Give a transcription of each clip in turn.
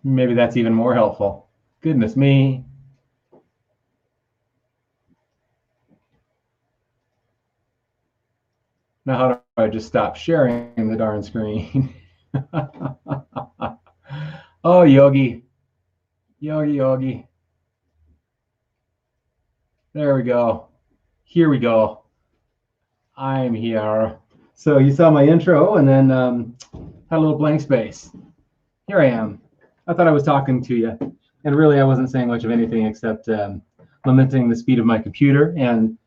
Maybe that's even more helpful. Goodness me. Now how do I just stop sharing the darn screen? Oh, Yogi. Yogi, Yogi. There we go. Here we go. I'm here. So you saw my intro and then had a little blank space. Here I am. I thought I was talking to you. And really, I wasn't saying much of anything except lamenting the speed of my computer and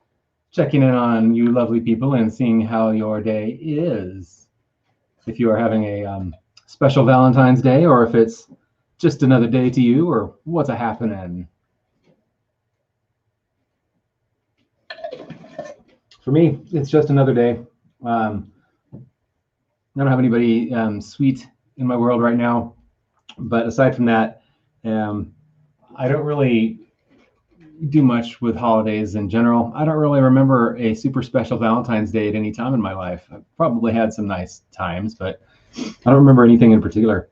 checking in on you lovely people and seeing how your day is. If you are having a special Valentine's Day or if it's just another day to you or what's a happening. For me, it's just another day. I don't have anybody sweet in my world right now, but aside from that, I don't really do much with holidays in general. I don't really remember a super special Valentine's Day at any time in my life. I've probably had some nice times, but I don't remember anything in particular.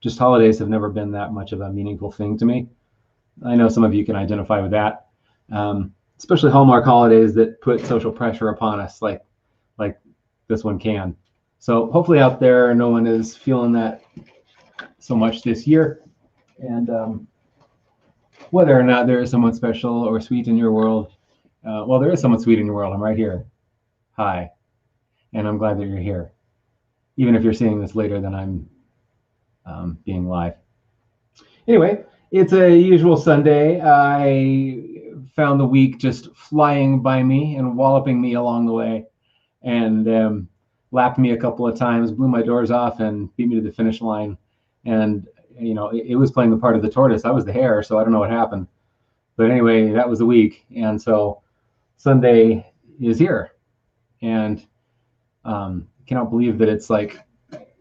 Just holidays have never been that much of a meaningful thing to me. I know some of you can identify with that, especially Hallmark holidays that put social pressure upon us like this one can. So hopefully out there, no one is feeling that so much this year. And whether or not there is someone special or sweet in your world, well, there is someone sweet in your world. I'm right here. Hi. And I'm glad that you're here, even if you're seeing this later than I'm being live. Anyway, it's a usual Sunday. I found the week just flying by me and walloping me along the way, and lapped me a couple of times, blew my doors off, and beat me to the finish line. And you know, it was playing the part of the tortoise. I was the hare, so I don't know what happened. But anyway, that was the week, and so Sunday is here, and cannot believe that it's like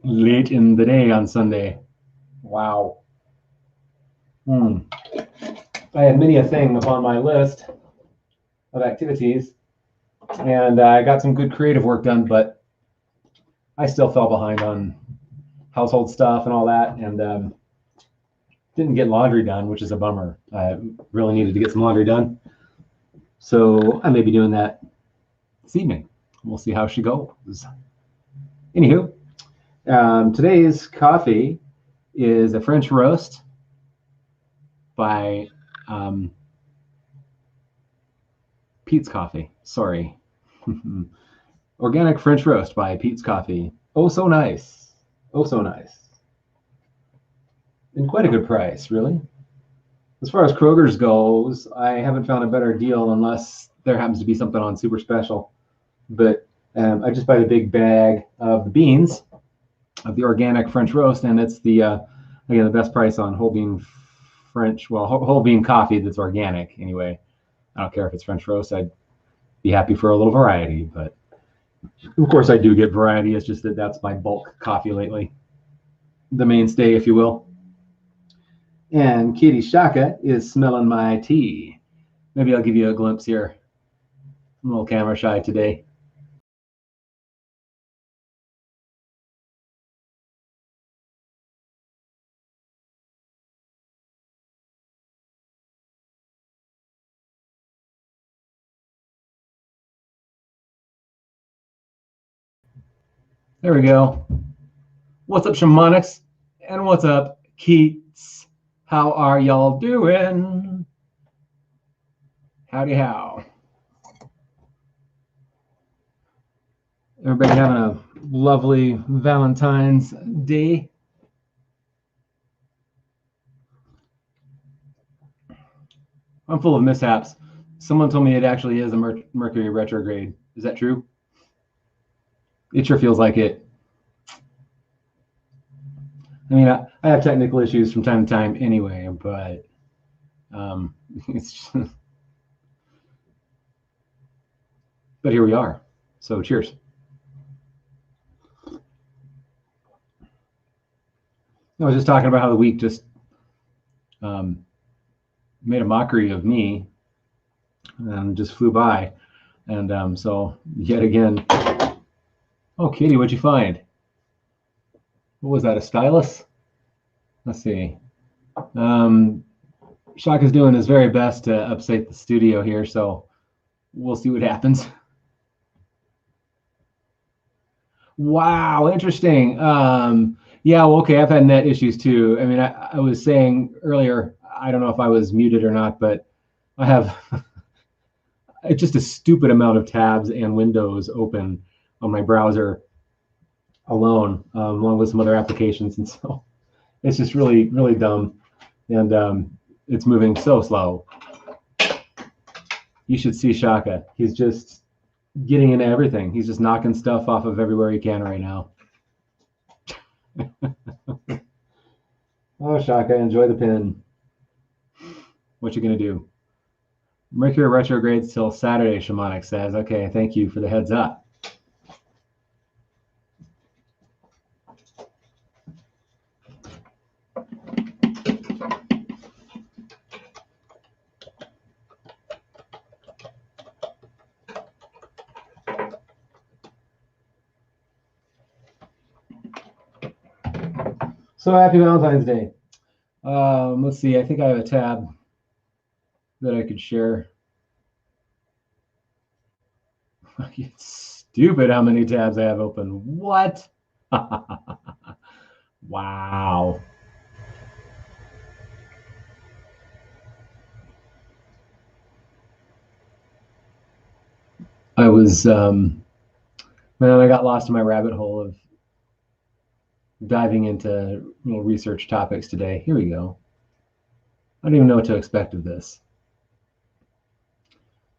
late in the day on Sunday. Wow. I had many a thing upon my list of activities, and I got some good creative work done, but I still fell behind on household stuff and all that, and didn't get laundry done, which is a bummer. I really needed to get some laundry done, so I may be doing that this evening. We'll see how she goes. Anywho, today's coffee is a French roast by Pete's Coffee. Sorry. Organic French roast by Pete's Coffee. Oh, so nice. Oh, so nice. And quite a good price, really. As far as Kroger's goes, I haven't found a better deal unless there happens to be something on super special. But I just buy the big bag of the beans of the organic French roast, and it's the again the best price on whole bean French, well, whole bean coffee that's organic. Anyway, I don't care if it's French roast. I'd be happy for a little variety, but of course I do get variety. It's just that that's my bulk coffee lately, the mainstay, if you will. And Katie Shaka is smelling my tea. Maybe I'll give you a glimpse here. I'm a little camera shy today. There we go. What's up, Shamanics? And what's up, Keats? How are y'all doing? Howdy how. Everybody having a lovely Valentine's Day? I'm full of mishaps. Someone told me it actually is a Mercury retrograde. Is that true? It sure feels like it. I mean, I have technical issues from time to time anyway, but it's just, but here we are. So cheers. I was just talking about how the week just made a mockery of me and just flew by. And so yet again, oh, Katie, what'd you find? What was that, a stylus? Let's see. Shaka's doing his very best to update the studio here, so we'll see what happens. Wow, interesting. Yeah, well, okay, I've had net issues too. I mean, I was saying earlier, I don't know if I was muted or not, but I have just a stupid amount of tabs and windows open on my browser alone, along with some other applications, and so it's just really, really dumb, and it's moving so slow. You should see Shaka. He's just getting into everything. He's just knocking stuff off of everywhere he can right now. Oh, Shaka, enjoy the pin. What you gonna do? Mercury retrogrades till Saturday, Shamanic says. Okay, thank you for the heads up. So happy Valentine's Day. Let's see, I think I have a tab that I could share. It's stupid how many tabs I have open. What? Wow. I was, man, I got lost in my rabbit hole of diving into research topics today. Here we go. I don't even know what to expect of this.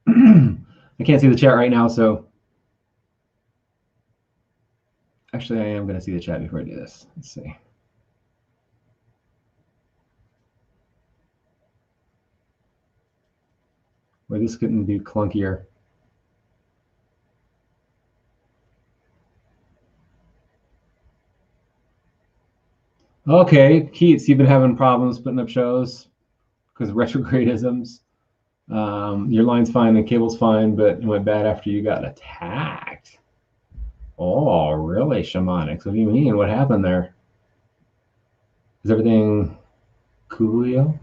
I can't see the chat right now, so actually I am going to see the chat before I do this. Let's see. Well, this couldn't be clunkier. Okay, Keats, you've been having problems putting up shows because of retrogradisms. Your line's fine, the cable's fine, but it went bad after you got attacked. Oh, really, Shamanics? What do you mean? What happened there? Is everything coolio?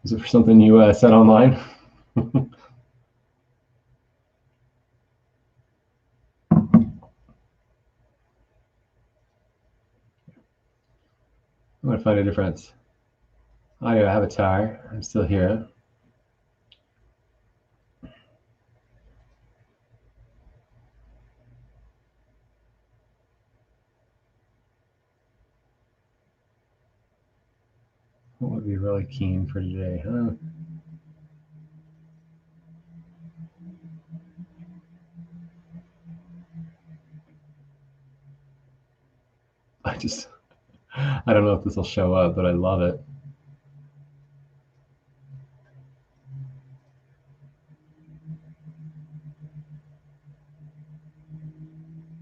Is it for something you said online? I'm going to find a difference. Audio avatar. I'm still here. What would be really keen for today, huh? I don't know if this will show up, but I love it.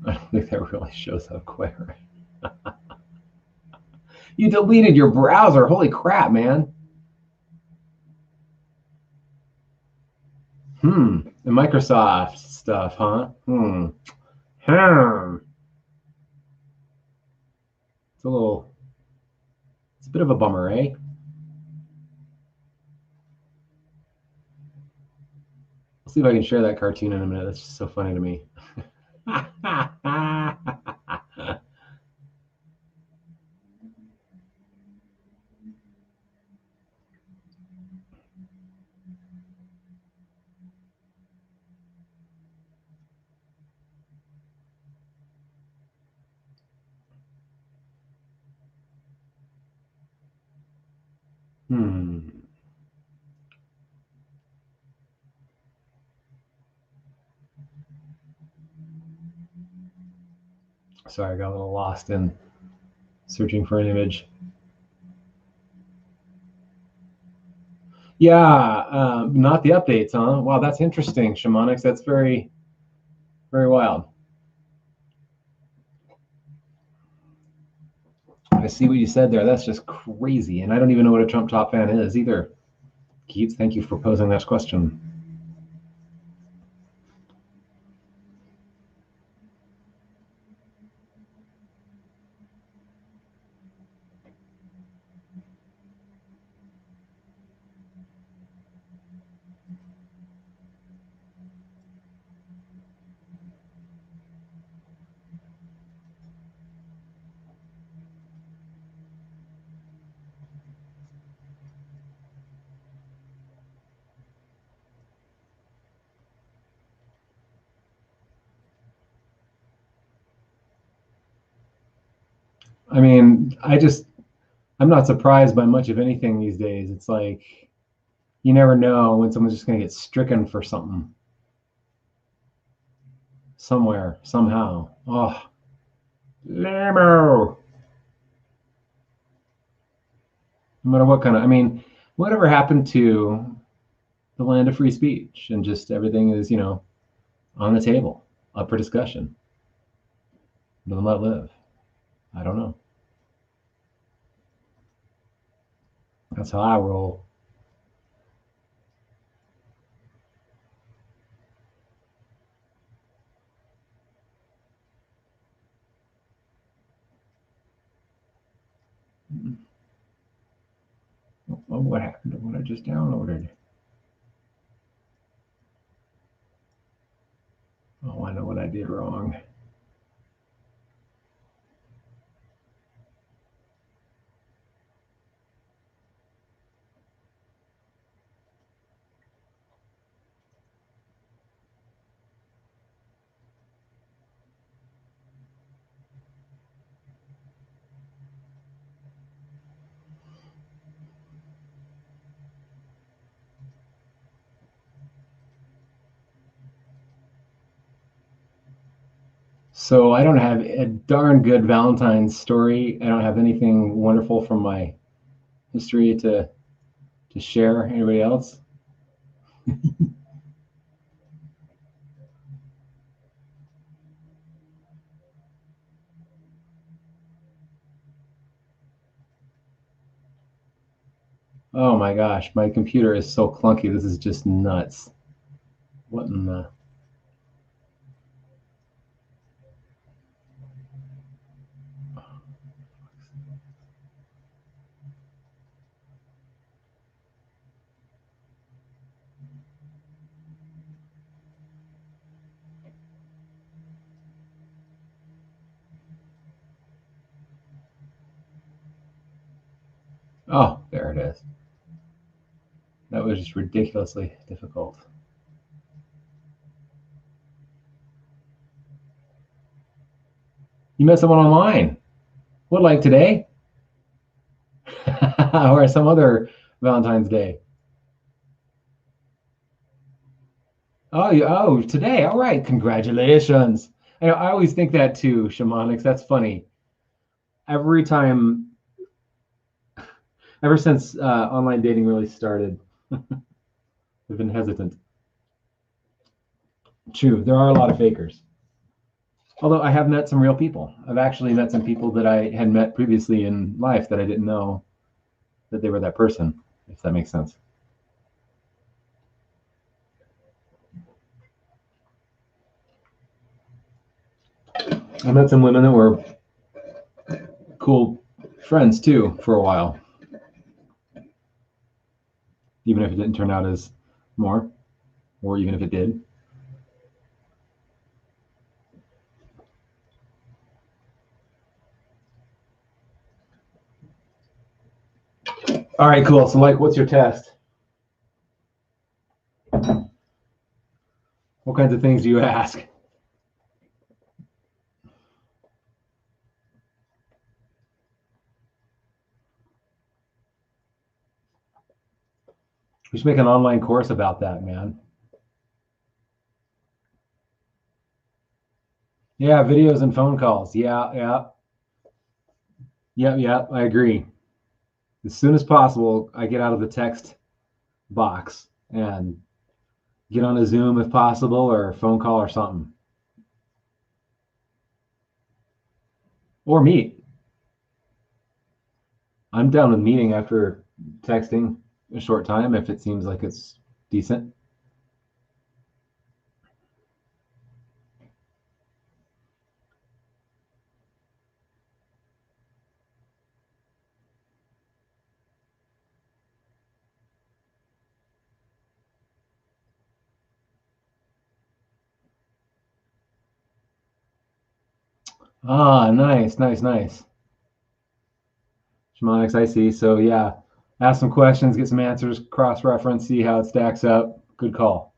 I don't think that really shows up quite right. You deleted your browser. Holy crap, man. The Microsoft stuff, huh? It's a bit of a bummer, eh? I'll see if I can share that cartoon in a minute. That's just so funny to me. Sorry, I got a little lost in searching for an image. Yeah, not the updates, huh? Wow, that's interesting, Shamanics. That's very, very wild. I see what you said there. That's just crazy. And I don't even know what a Trump top fan is either. Keats, thank you for posing that question. I mean, I'm not surprised by much of anything these days. It's like you never know when someone's just going to get stricken for something somewhere, somehow. Oh, Lamo. No matter what kind of, I mean, whatever happened to the land of free speech and just everything is, on the table, up for discussion. Live and let live. I don't know. That's how I roll. Oh, what happened to what I just downloaded? Oh, I know what I did wrong. So I don't have a darn good Valentine's story. I don't have anything wonderful from my history to share. Anybody else? Oh my gosh, my computer is so clunky. This is just nuts. What in the? Oh, there it is. That was just ridiculously difficult. You met someone online. What, like today? Or some other Valentine's Day? Oh, today. All right. Congratulations. I always think that too, Shamanics. That's funny. Every time, ever since online dating really started, I've been hesitant. True. There are a lot of fakers. Although I have met some real people. I've actually met some people that I had met previously in life that I didn't know that they were that person, if that makes sense. I met some women that were cool friends too for a while, even if it didn't turn out as more, or even if it did. All right, cool. So, like, what's your test? What kinds of things do you ask? We should make an online course about that, man. Yeah, videos and phone calls. Yeah, yeah, yeah, yeah. I agree. As soon as possible, I get out of the text box and get on a Zoom if possible, or a phone call or something, or meet. I'm down with meeting after texting a short time if it seems like it's decent. Ah, nice, nice, nice. Shamanics, I see. So yeah, ask some questions, get some answers, cross-reference, see how it stacks up. Good call.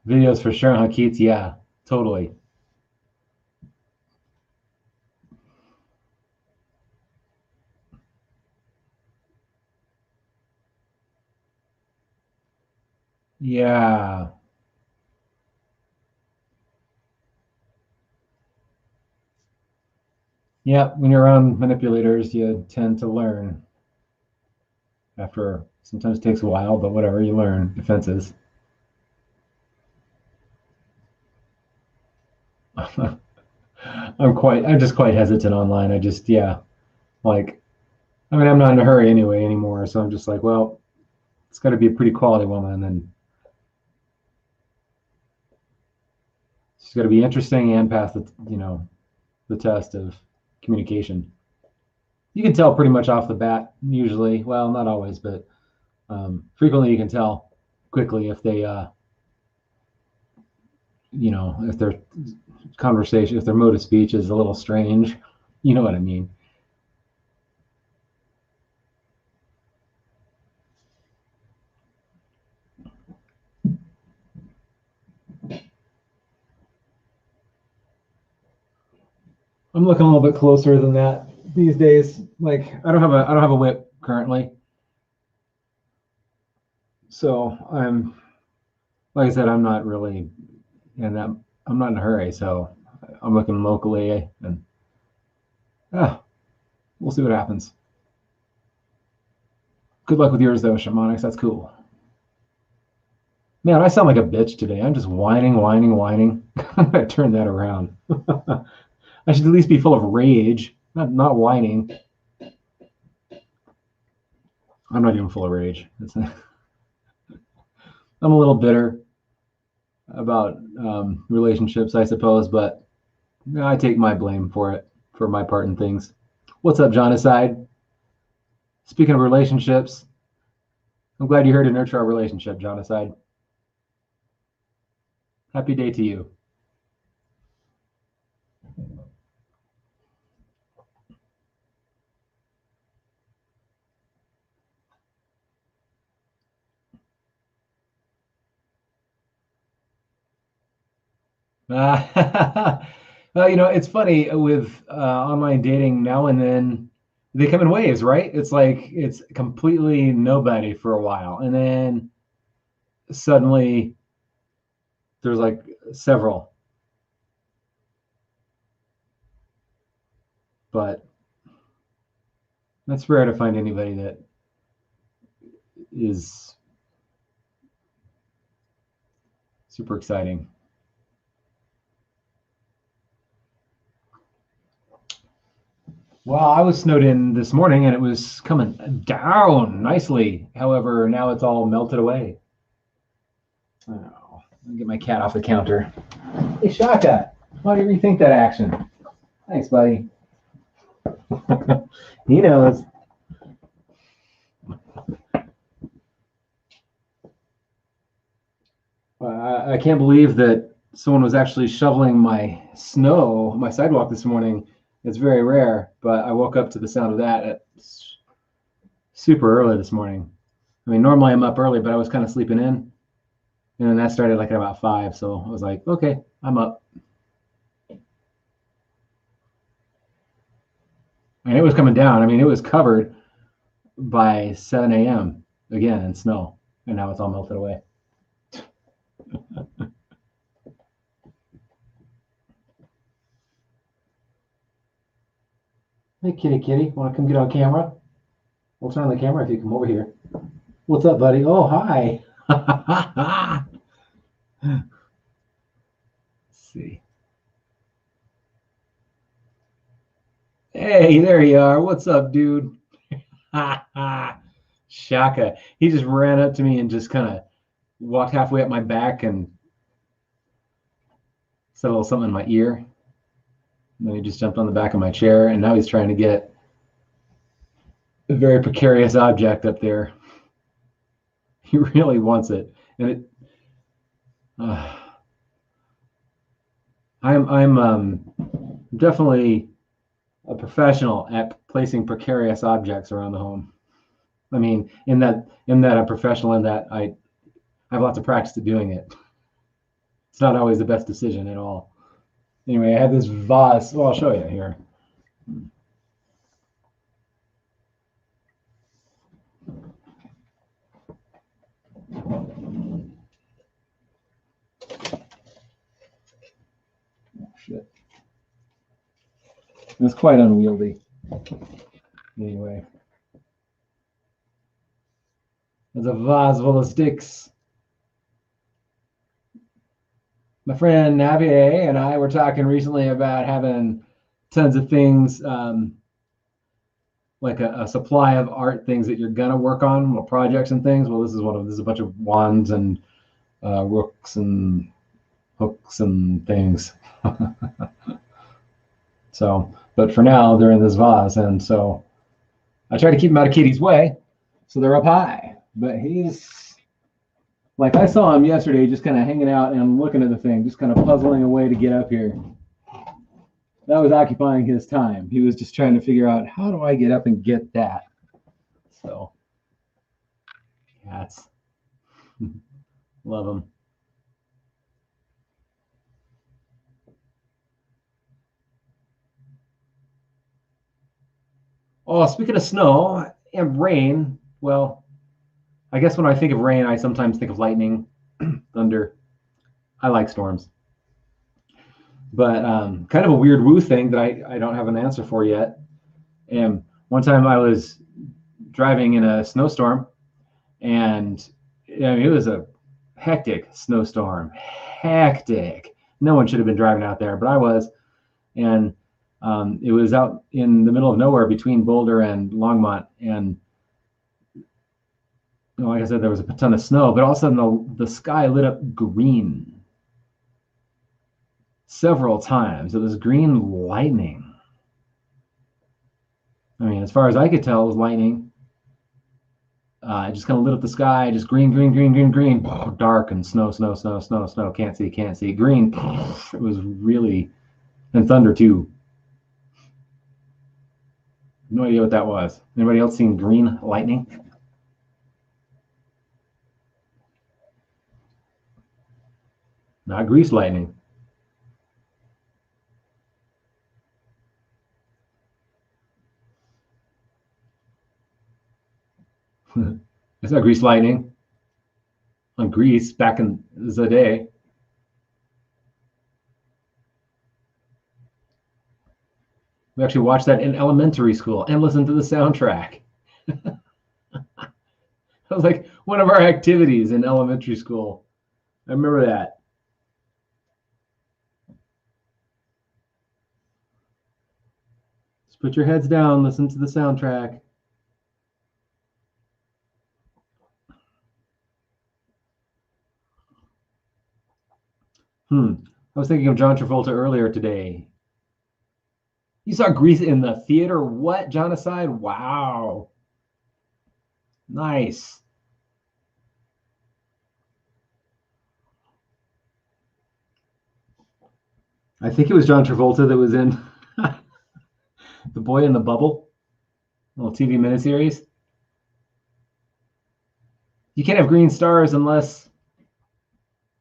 Videos for sure, huh, Keats? Yeah. Totally. Yeah. Yeah. When you're around manipulators, you tend to learn after sometimes it takes a while, but whatever, you learn defenses. I'm just quite hesitant online. Yeah, like, I mean, I'm not in a hurry anyway anymore. So I'm just like, well, it's got to be a pretty quality woman. And she's got to be interesting and pass the test of communication. You can tell pretty much off the bat, usually. Well, not always, but frequently you can tell quickly if if their conversation, if their mode of speech is a little strange. You know what I mean? I'm looking a little bit closer than that these days. Like, I don't have a whip currently, so like I said, I'm not really in that. I'm not in a hurry, so I'm looking locally, and we'll see what happens. Good luck with yours, though, Shamanics. That's cool. Man, I sound like a bitch today. I'm just whining, whining, whining. I'm gonna turn that around. I should at least be full of rage, not whining. I'm not even full of rage. I'm a little bitter about relationships, I suppose, but I take my blame for it, for my part in things. What's up, John Aside? Speaking of relationships, I'm glad you're here to nurture our relationship, John Aside. Happy day to you. Well, it's funny with online dating now and then they come in waves, right? It's like it's completely nobody for a while, and then suddenly there's like several. But that's rare to find anybody that is super exciting. Well, I was snowed in this morning and it was coming down nicely. However, now it's all melted away. Oh, I'll get my cat off the counter. Hey, Shaka, why do you rethink that action? Thanks, buddy. He knows. I can't believe that someone was actually shoveling my snow, my sidewalk this morning. It's very rare, but I woke up to the sound of that at super early this morning. I mean, normally I'm up early, but I was kind of sleeping in. And then that started like at about 5. So I was like, okay, I'm up. And it was coming down. I mean, it was covered by 7 a.m. again in snow. And now it's all melted away. Hey, kitty, kitty, want to come get on camera? We'll turn on the camera if you come over here. What's up, buddy? Oh, hi. Let's see. Hey, there you are. What's up, dude? Shaka. He just ran up to me and just kind of walked halfway up my back and said a little something in my ear. And then he just jumped on the back of my chair, and now he's trying to get a very precarious object up there. He really wants it, and it. I'm definitely a professional at placing precarious objects around the home. I mean, in that I'm professional in that I have lots of practice at doing it. It's not always the best decision at all. Anyway, I had this vase. Well, I'll show you here. Shit. It's quite unwieldy. Anyway. There's a vase full of sticks. My friend Navier and I were talking recently about having tons of things, like a supply of art things that you're gonna work on, little projects and things. Well, this is one of this is a bunch of wands and rooks and hooks and things. So, but for now, they're in this vase, and so I try to keep them out of Kitty's way, so they're up high. But he's like, I saw him yesterday just kind of hanging out and looking at the thing, just kind of puzzling away to get up here. That was occupying his time. He was just trying to figure out, how do I get up and get that? So, cats. Love them. Oh, speaking of snow and rain, well, I guess when I think of rain, I sometimes think of lightning, thunder. I like storms. But kind of a weird woo thing that I don't have an answer for yet. And one time I was driving in a snowstorm, and I mean, it was a hectic snowstorm. Hectic. No one should have been driving out there, but I was. And it was out in the middle of nowhere between Boulder and Longmont. And like I said, there was a ton of snow, but all of a sudden the sky lit up green several times. It was green lightning. I mean, as far as I could tell, it was lightning. It just kind of lit up the sky, just green, green, green, green, green, dark, and snow, snow, snow, snow, snow. Can't see, can't see. Green. It was really, and thunder too. No idea what that was. Anybody else seen green lightning? Not grease lightning. It's not grease lightning. On Grease back in the day. We actually watched that in elementary school and listened to the soundtrack. That was like one of our activities in elementary school. I remember that. Just put your heads down, listen to the soundtrack. I was thinking of John Travolta earlier today. You saw Grease in the theater? What? Genocide? Wow. Nice. I think it was John Travolta that was in The Boy in the Bubble, little TV miniseries. You can't have green stars unless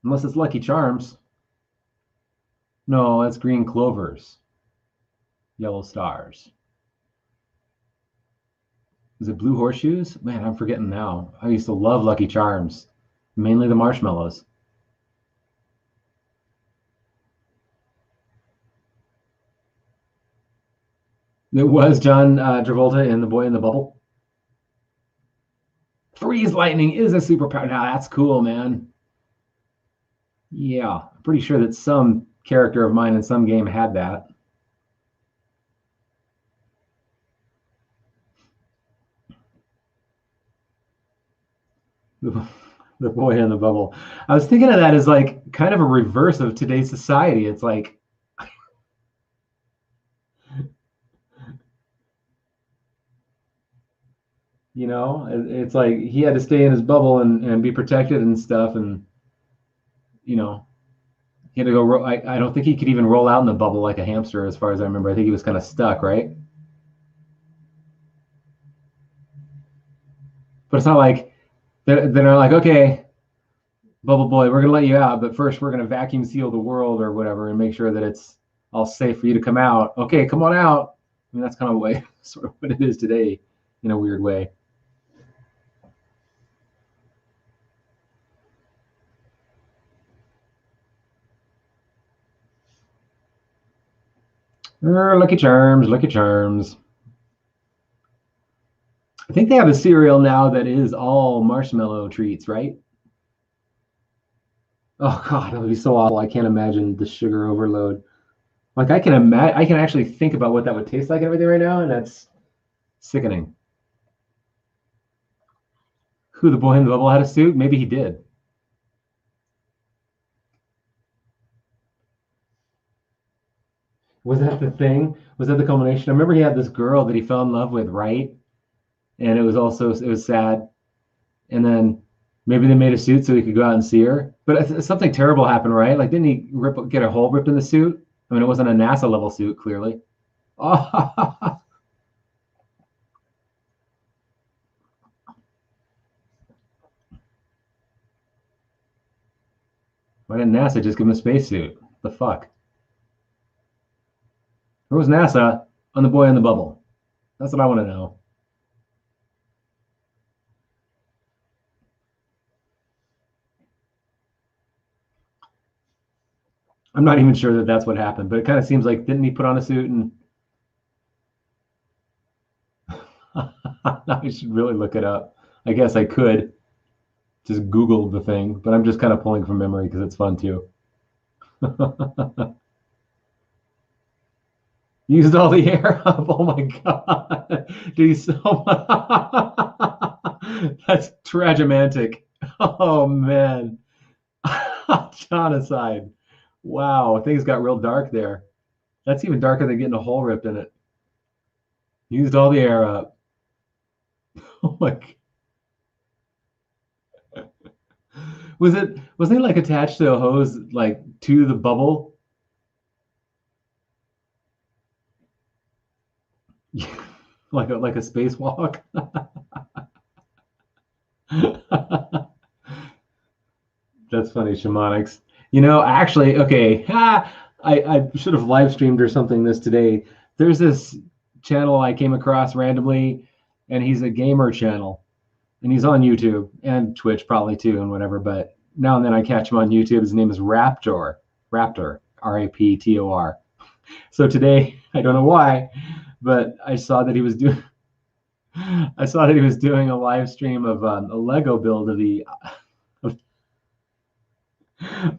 it's Lucky Charms. No, it's green clovers. Yellow stars. Is it blue horseshoes? Man, I'm forgetting now. I used to love Lucky Charms, mainly the marshmallows. It was John Travolta in The Boy in the Bubble. Freeze lightning is a superpower. Now that's cool, man. Yeah, I'm pretty sure that some character of mine in some game had that. The Boy in the Bubble. I was thinking of that as like kind of a reverse of today's society. It's like it's like he had to stay in his bubble and be protected and stuff, and he had to go. I don't think he could even roll out in the bubble like a hamster, as far as I remember. I think he was kind of stuck, right? But it's not like they're like, okay, Bubble boy, we're gonna let you out, but first we're gonna vacuum seal the world or whatever and make sure that it's all safe for you to come out. Okay, come on out. I mean, that's kind of way sort of what it is today in a weird way. Lucky Charms, Lucky Charms. I think they have a cereal now that is all marshmallow treats, right? Oh God, that would be so awful. I can't imagine the sugar overload. Like I can actually think about what that would taste like and everything right now, and that's sickening. Who, the boy in the bubble had a suit? Maybe he did. Was that the thing? Was that the culmination? I remember he had this girl that he fell in love with, right? And it was sad. And then maybe they made a suit so he could go out and see her. But something terrible happened, right? Like didn't he get a hole ripped in the suit? I mean, it wasn't a NASA level suit, clearly. Oh, why didn't NASA just give him a spacesuit? The fuck? Where was NASA on the boy in the bubble? That's what I want to know. I'm not even sure that that's what happened, but it kind of seems like didn't he put on a suit and I should really look it up. I guess I could just Google the thing, but I'm just kind of pulling from memory because it's fun too. Used all the air up. Oh my god, dude, so that's tragimantic. Oh man, genocide. Wow, things got real dark there. That's even darker than getting a hole ripped in it. Used all the air up. Oh my. Wasn't it like attached to a hose like to the bubble? Like a spacewalk? That's funny, shamanics. You know, actually, okay, I should have live streamed or something this today. There's this channel I came across randomly, and he's a gamer channel, and he's on YouTube and Twitch probably too, and whatever. But now and then I catch him on YouTube. His name is Raptor, Raptor. So today, I don't know why, but I saw that he was doing a live stream of a Lego build of the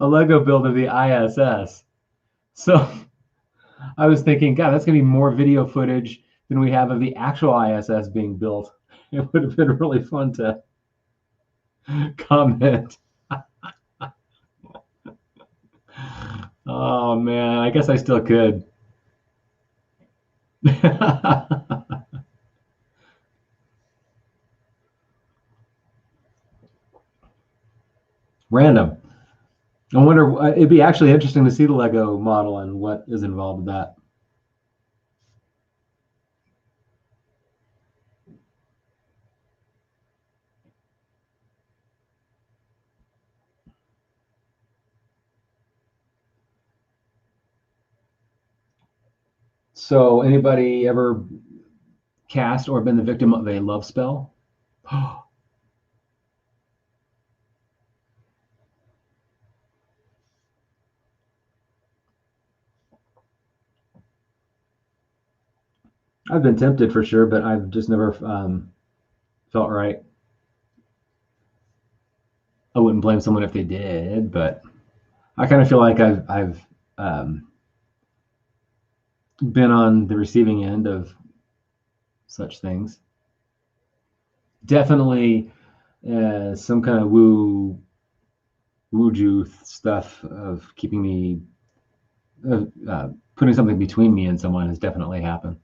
a Lego build of the ISS. So I was thinking, God, that's gonna be more video footage than we have of the actual ISS being built. It would have been really fun to comment. Oh man, I guess I still could. Random. I wonder. It'd be actually interesting to see the Lego model and what is involved with that. So, anybody ever cast or been the victim of a love spell? I've been tempted for sure, but I've just never felt right. I wouldn't blame someone if they did, but I kind of feel like I've been on the receiving end of such things. Definitely some kind of woo stuff of keeping me putting something between me and someone has definitely happened.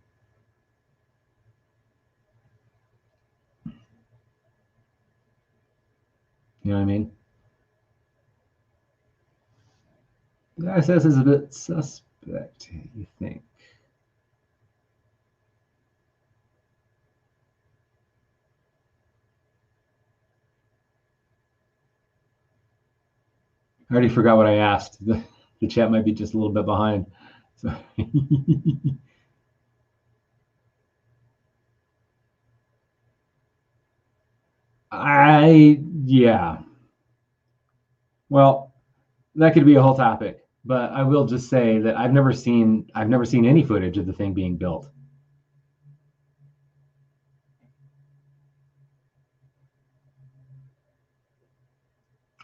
You know what I mean? The ISS is a bit suspect, you think? I already forgot what I asked. The chat might be just a little bit behind. So yeah. Well, that could be a whole topic, but I will just say that I've never seen any footage of the thing being built.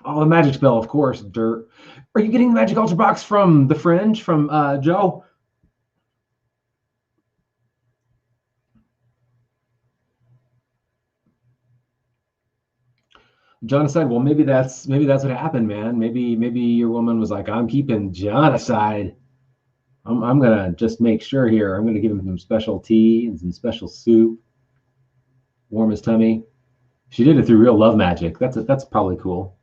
Oh, the magic spell, of course. Dirt. Are you getting the magic ultra box from the Fringe from Joe? John said, "Well, maybe that's what happened, man. Maybe your woman was like, I'm keeping John aside. I'm gonna just make sure here. I'm gonna give him some special tea and some special soup, warm his tummy. She did it through real love magic. That's probably cool."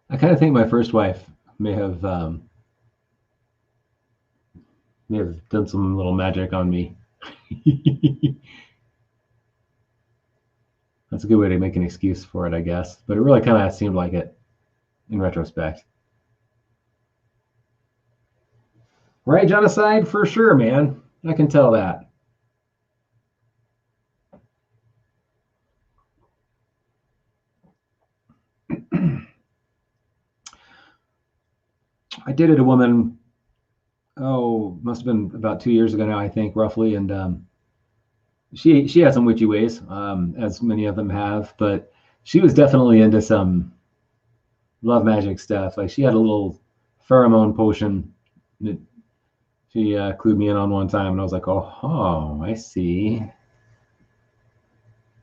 I kind of think my first wife may have done some little magic on me. That's a good way to make an excuse for it, I guess. But it really kind of seemed like it in retrospect. Right, genocide? For sure, man. I can tell that. I dated a woman, must have been about 2 years ago now, I think, roughly. And she had some witchy ways, as many of them have, but she was definitely into some love magic stuff. Like she had a little pheromone potion that she clued me in on one time, and I was like, oh, I see.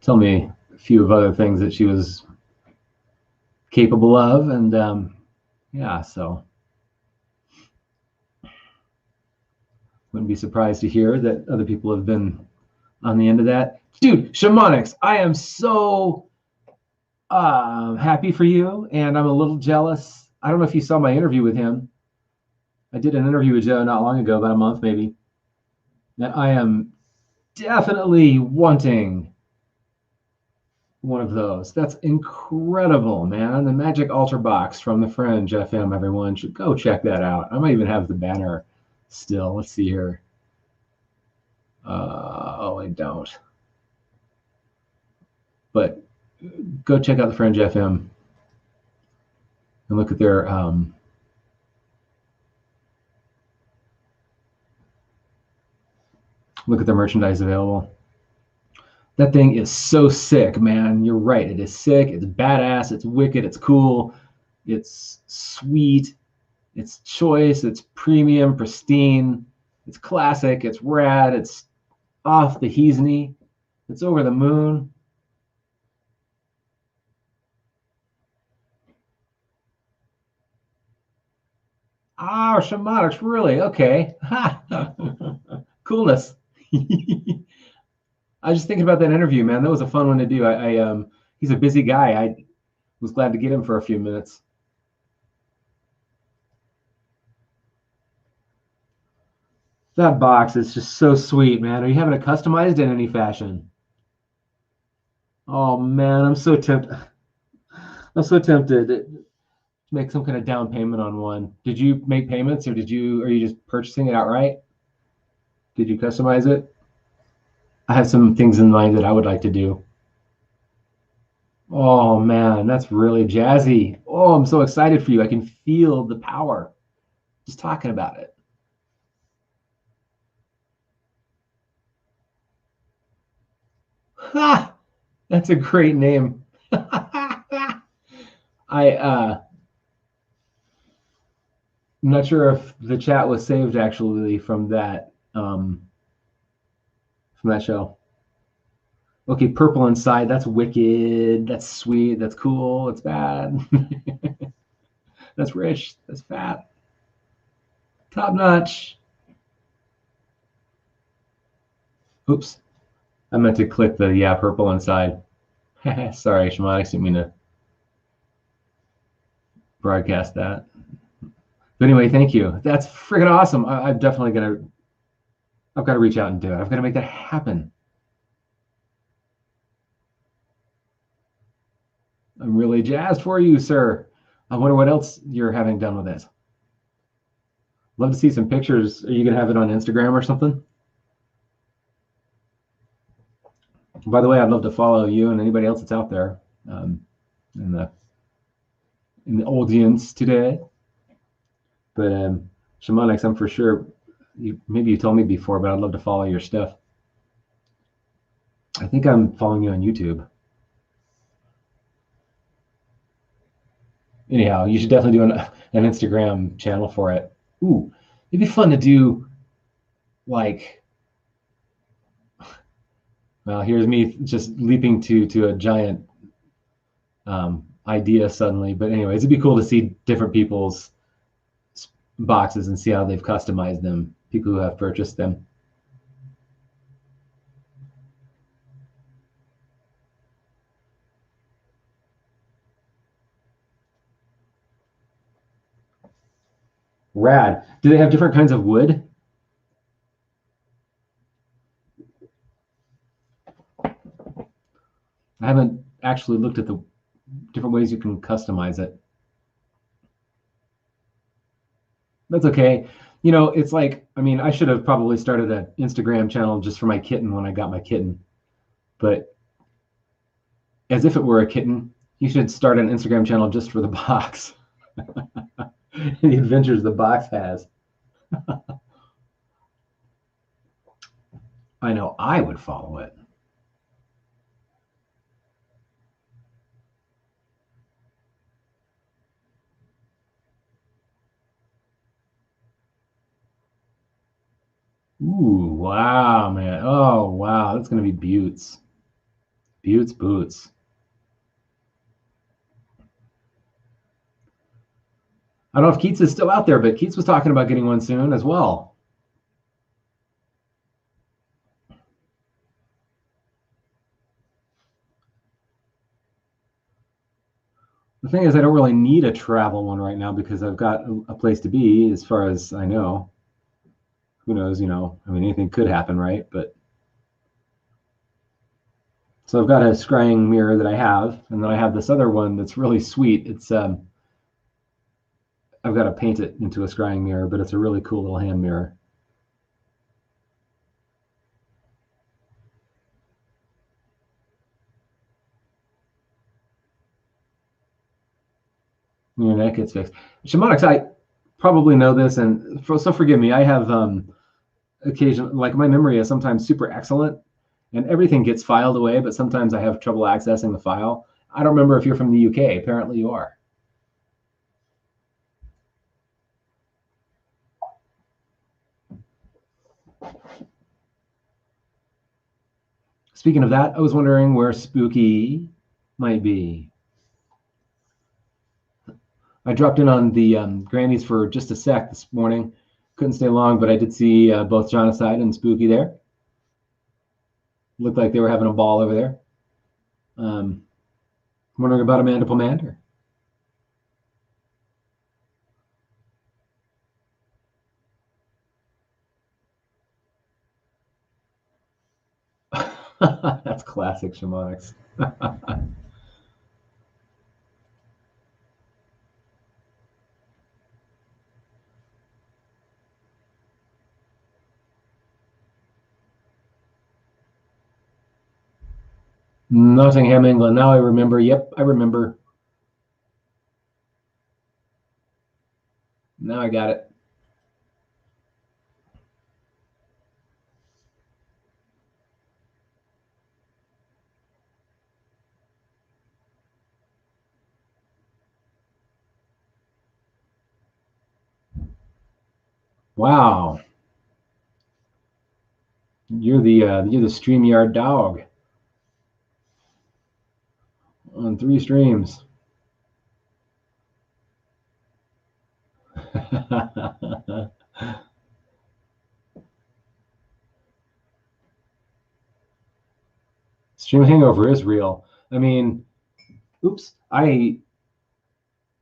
Tell me a few of other things that she was capable of, and yeah, so wouldn't be surprised to hear that other people have been on the end of that. Dude, shamanics, I am so happy for you, and I'm a little jealous. I don't know if you saw my interview with him. I did an interview with Joe not long ago, about a month maybe. And I am definitely wanting one of those. That's incredible, man. The Magic Ultra Box from the Fringe FM, everyone should go check that out. I might even have the banner still. Let's see here. Oh, I don't. But go check out the Fringe FM and look at their merchandise available. That thing is so sick, man. You're right. It is sick. It's badass. It's wicked. It's cool. It's sweet. It's choice. It's premium, pristine. It's classic. It's rad. It's off the heezney. It's over the moon. Oh, shamanics, really? Okay. Coolness. I was just thinking about that interview, man. That was a fun one to do. He's a busy guy. I was glad to get him for a few minutes. That box is just so sweet, man. Are you having it customized in any fashion? Oh man, I'm so tempted. I'm so tempted to make some kind of down payment on one. Did you make payments, or are you just purchasing it outright? Did you customize it? I have some things in mind that I would like to do. Oh man, that's really jazzy. Oh, I'm so excited for you. I can feel the power just talking about it. Ha! That's a great name. I'm not sure if the chat was saved actually from that show. Okay, purple inside. That's wicked. That's sweet. That's cool. That's bad. That's rich. That's fat. Top notch. Oops. I meant to click the purple inside. Sorry, Shamanics, didn't mean to broadcast that. But anyway, thank you. That's freaking awesome. I'm definitely gonna I've got to reach out and do it. I've got to make that happen. I'm really jazzed for you, sir. I wonder what else you're having done with this. Love to see some pictures. Are you going to have it on Instagram or something? By the way, I'd love to follow you and anybody else that's out there in the audience today. But Shamanics, I'm for sure, maybe you told me before, but I'd love to follow your stuff. I think I'm following you on YouTube. Anyhow, you should definitely do an Instagram channel for it. Ooh, it'd be fun to do, like, well, here's me just leaping to a giant idea suddenly. But anyways, it'd be cool to see different people's boxes and see how they've customized them, people who have purchased them. Rad. Do they have different kinds of wood? I haven't actually looked at the different ways you can customize it. That's okay. You know, it's like, I mean, I should have probably started an Instagram channel just for my kitten when I got my kitten. But as if it were a kitten, you should start an Instagram channel just for the box. The adventures the box has. I know I would follow it. Ooh, wow, man. Oh, wow. That's going to be beauts. Beauts boots. I don't know if Keats is still out there, but Keats was talking about getting one soon as well. The thing is, I don't really need a travel one right now because I've got a place to be as far as I know. Who knows, you know, I mean, anything could happen, right? But so I've got a scrying mirror that I have, and then I have this other one that's really sweet. It's I've got to paint it into a scrying mirror, but it's a really cool little hand mirror. Your neck gets fixed. Shamanics, I probably know this, and so forgive me. I have occasion, like my memory is sometimes super excellent, and everything gets filed away, but sometimes I have trouble accessing the file. I don't remember if you're from the UK. Apparently you are. Speaking of that, I was wondering where Spooky might be. I dropped in on the Grammys for just a sec this morning. Couldn't stay long, but I did see both Jonacide and Spooky there. Looked like they were having a ball over there. Wondering about Amanda Pomander. That's classic Shamanics. Nottingham, England. Now I remember. Yep, I remember. Now I got it. Wow. You're the StreamYard dog on 3 streams. Stream hangover is real. I mean, I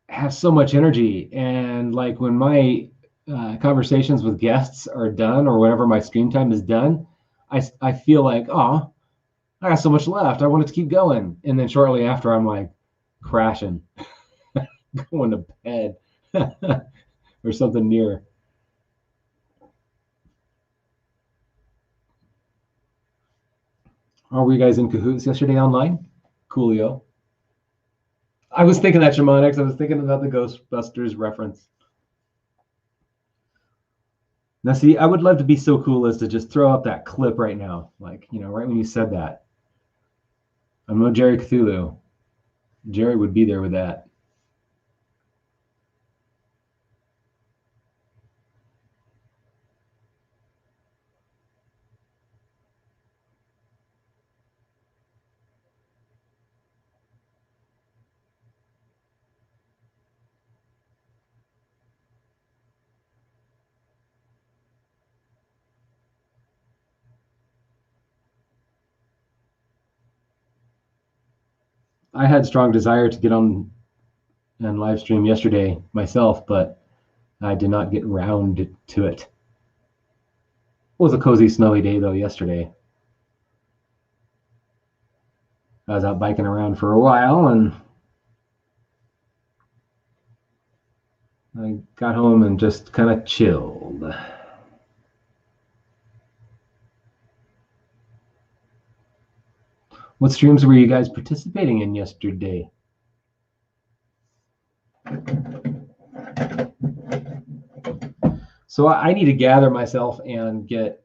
have so much energy, and like when my conversations with guests are done, or whenever my stream time is done, I feel like, oh, I got so much left. I want it to keep going. And then shortly after, I'm like crashing, going to bed or something near. Oh, were you guys in cahoots yesterday online? Coolio. I was thinking that, Shamanics. I was thinking about the Ghostbusters reference. Now, see, I would love to be so cool as to just throw up that clip right now. Like, right when you said that. I'm no Jerry Cthulhu. Jerry would be there with that. I had strong desire to get on and live stream yesterday myself, but I did not get round to it. It was a cozy, snowy day, though, yesterday. I was out biking around for a while, and I got home and just kind of chilled. What streams were you guys participating in yesterday? So I need to gather myself and get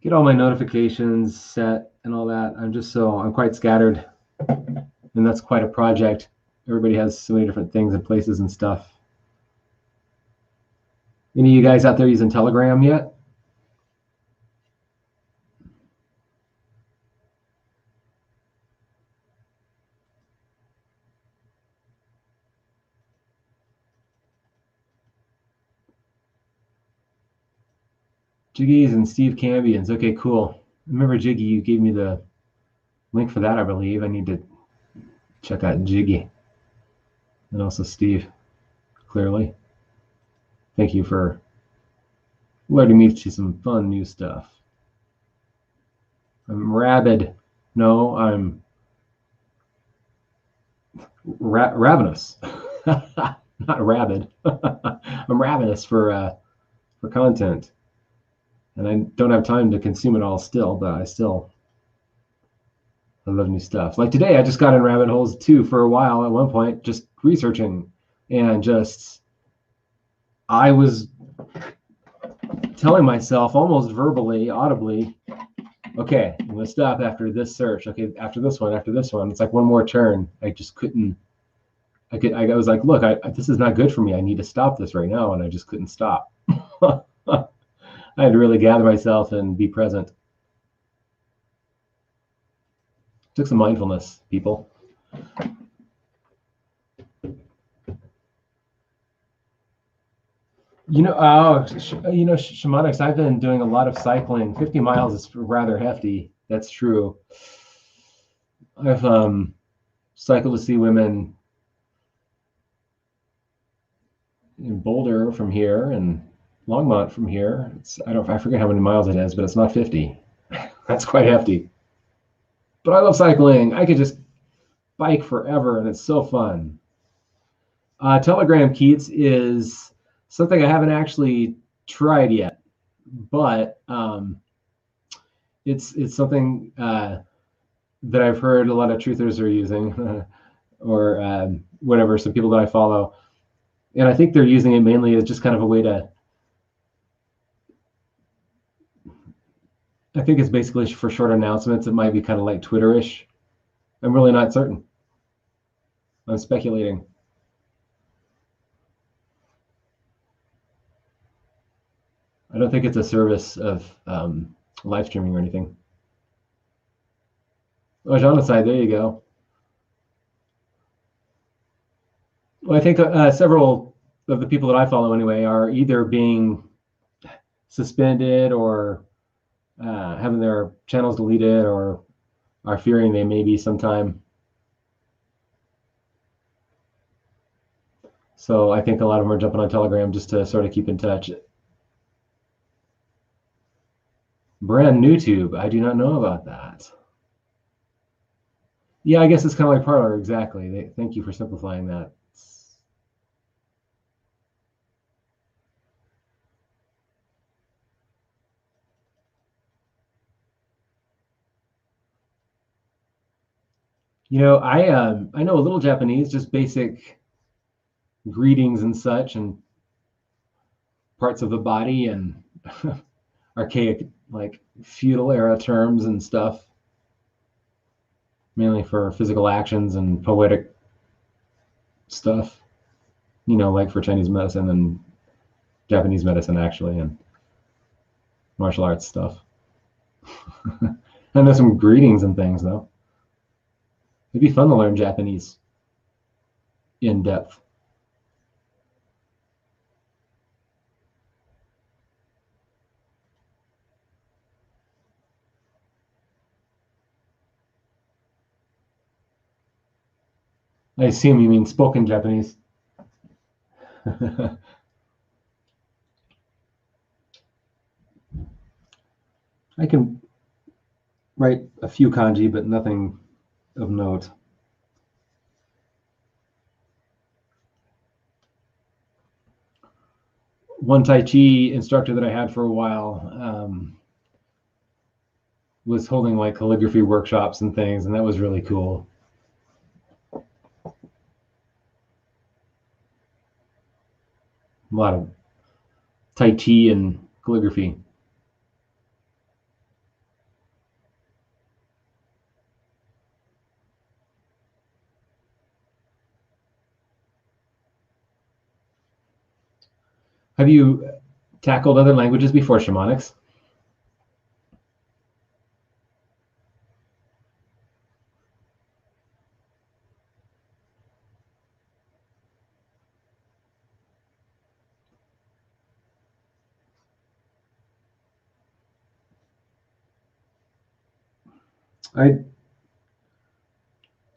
get all my notifications set and all that. I'm quite scattered, and that's quite a project. Everybody has so many different things and places and stuff. Any of you guys out there using Telegram yet? Jiggy's and Steve Cambians. Okay, cool. Remember Jiggy, you gave me the link for that, I believe. I need to check out Jiggy. And also Steve, clearly. Thank you for letting me see some fun new stuff. I'm rabid. No, I'm ravenous. Not rabid. I'm ravenous for content. And I don't have time to consume it all still, but I love new stuff. Like today, I just got in rabbit holes too for a while at one point, just researching, and I was telling myself almost verbally, audibly, okay, I'm going to stop after this search. Okay, after this one. It's like one more turn. I just couldn't. I was like, look, this is not good for me. I need to stop this right now, and I just couldn't stop. I had to really gather myself and be present. Took some mindfulness, people. Shamanics, I've been doing a lot of cycling. 50 miles is rather hefty. That's true. I've cycled to see women in Boulder from here and Longmont from here. I forget how many miles it is, but it's not 50. That's quite hefty. But I love cycling. I could just bike forever, and it's so fun. Telegram Keats is something I haven't actually tried yet, but it's something that I've heard a lot of truthers are using, or whatever, some people that I follow. And I think they're using it mainly as just kind of a way to, I think it's basically for short announcements. It might be kind of like Twitter-ish. I'm really not certain. I'm speculating. I don't think it's a service of live streaming or anything. Oh, Genocide, there you go. Well, I think several of the people that I follow anyway are either being suspended or having their channels deleted, or are fearing they may be sometime. So I think a lot of them are jumping on Telegram just to sort of keep in touch. Brand new tube. I do not know about that. Yeah, I guess it's kind of like Parler. Exactly. Thank you for simplifying that. You know, I know a little Japanese, just basic greetings and such, and parts of the body, and archaic, like feudal era terms and stuff, mainly for physical actions and poetic stuff. You know, like for Chinese medicine and Japanese medicine, actually, and martial arts stuff. I know some greetings and things, though. It'd be fun to learn Japanese in depth. I assume you mean spoken Japanese. I can write a few kanji, but nothing of note. One Tai Chi instructor that I had for a while was holding like calligraphy workshops and things, and that was really cool. A lot of Tai Chi and calligraphy. Have you tackled other languages before shamanics? I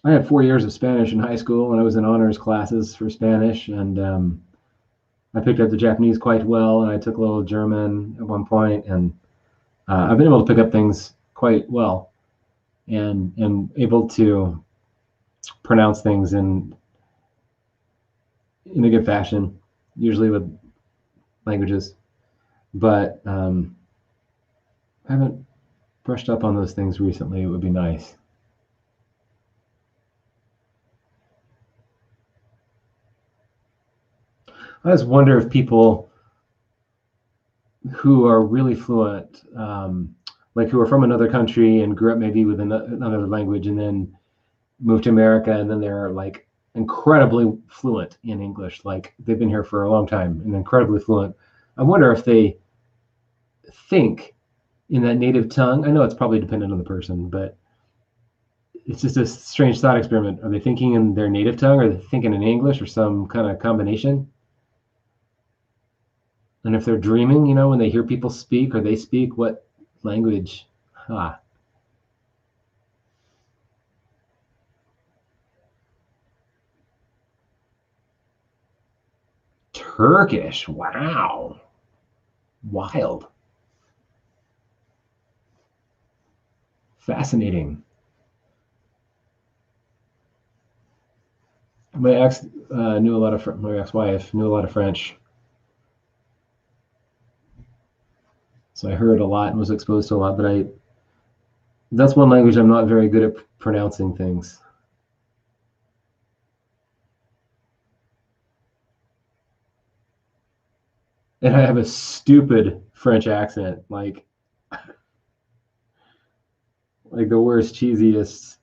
I had 4 years of Spanish in high school, and I was in honors classes for Spanish, and I picked up the Japanese quite well, and I took a little German at one point, and I've been able to pick up things quite well, and able to pronounce things in a good fashion, usually with languages, but I haven't brushed up on those things recently. It would be nice. I just wonder if people who are really fluent, like who are from another country and grew up maybe with another language and then moved to America, and then they're like incredibly fluent in English, like they've been here for a long time and incredibly fluent. I wonder if they think in that native tongue. I know it's probably dependent on the person, but it's just a strange thought experiment. Are they thinking in their native tongue, or are they thinking in English, or some kind of combination? And if they're dreaming, you know, when they hear people speak or they speak, what language? Ah, Turkish. Wow. Wild. Fascinating. My ex knew a lot of, my ex-wife knew a lot of French. So I heard a lot and was exposed to a lot, but that's one language I'm not very good at pronouncing things. And I have a stupid French accent, like the worst, cheesiest,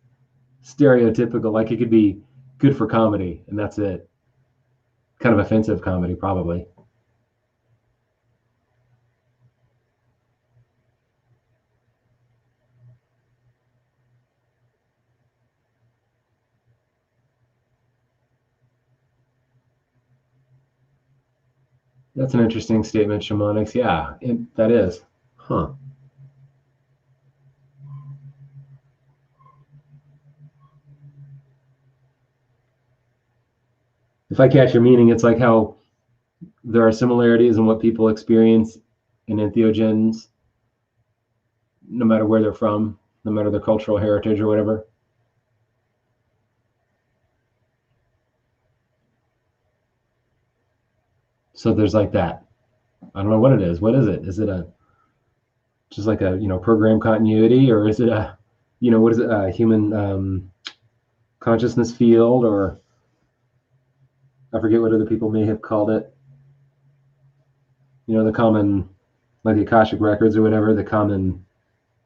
stereotypical. Like it could be good for comedy, and that's it. Kind of offensive comedy, probably. That's an interesting statement, shamanics. Yeah, that is. Huh. if I catch your meaning, it's like how there are similarities in what people experience in entheogens, no matter where they're from, no matter their cultural heritage or whatever. So there's like that. I don't know what it is. What is it? Is it just like a program continuity, or is it what is it? A human consciousness field, or I forget what other people may have called it. The common, like the Akashic records or whatever, the common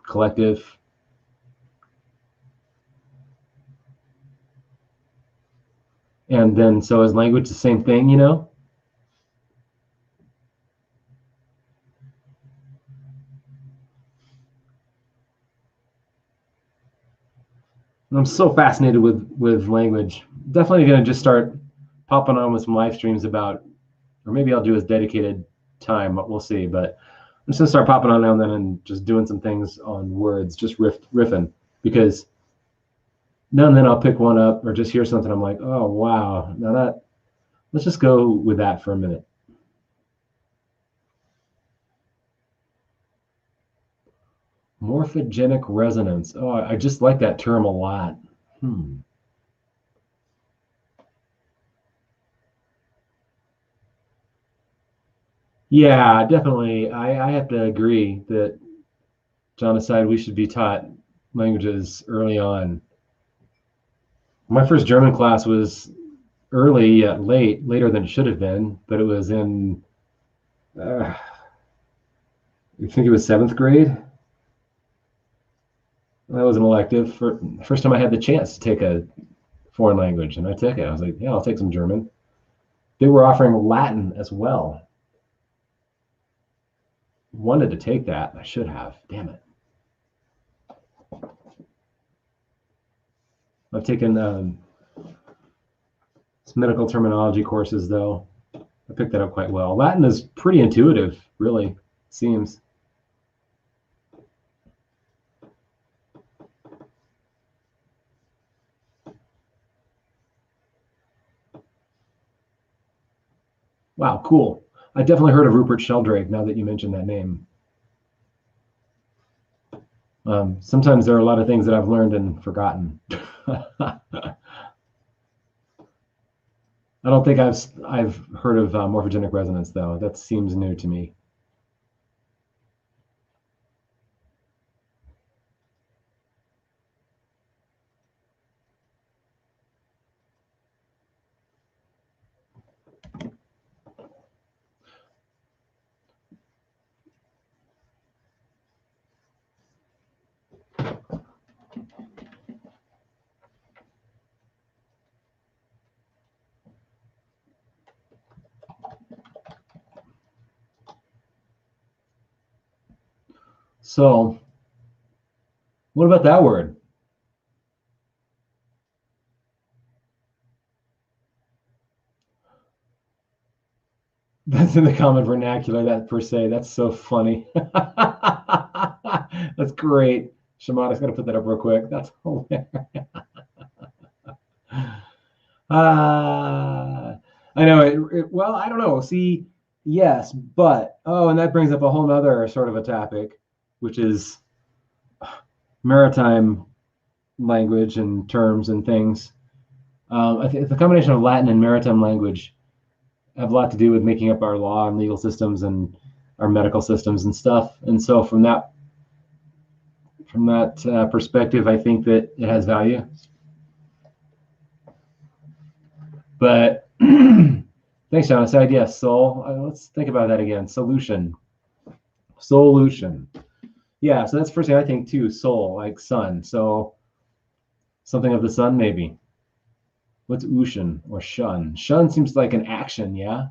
collective. And then so is language the same thing, I'm so fascinated with language. Definitely going to just start popping on with some live streams about, or maybe I'll do a dedicated time, but we'll see. But I'm just going to start popping on now and then and just doing some things on words, just riffing, because now and then I'll pick one up or just hear something. I'm like, oh, wow. Now let's just go with that for a minute. Morphogenic resonance. Oh, I just like that term a lot. Yeah, definitely. I have to agree that John aside, we should be taught languages early on. My first German class was early, later than it should have been, but it was in, I think it was 7th grade. That was an elective. First time I had the chance to take a foreign language, and I took it. I was like, yeah, I'll take some German. They were offering Latin as well. Wanted to take that. I should have. Damn it. I've taken some medical terminology courses, though. I picked that up quite well. Latin is pretty intuitive, really, seems. Wow, cool. I definitely heard of Rupert Sheldrake now that you mentioned that name. Sometimes there are a lot of things that I've learned and forgotten. I don't think I've heard of morphogenic resonance, though. That seems new to me. So, what about that word? That's in the common vernacular, that per se. That's so funny. That's great. Shimada's got to put that up real quick. That's hilarious. I know it. Well, I don't know. See, yes, but and that brings up a whole nother sort of a topic, which is maritime language and terms and things. I think the combination of Latin and maritime language have a lot to do with making up our law and legal systems and our medical systems and stuff. And so from that perspective, I think that it has value. But thanks, John. Aside, yes, soul. Let's think about that again. Solution. Yeah, so that's the first thing I think too. Soul, like sun. So something of the sun, maybe. What's Ushan or shun? Shun seems like an action, yeah?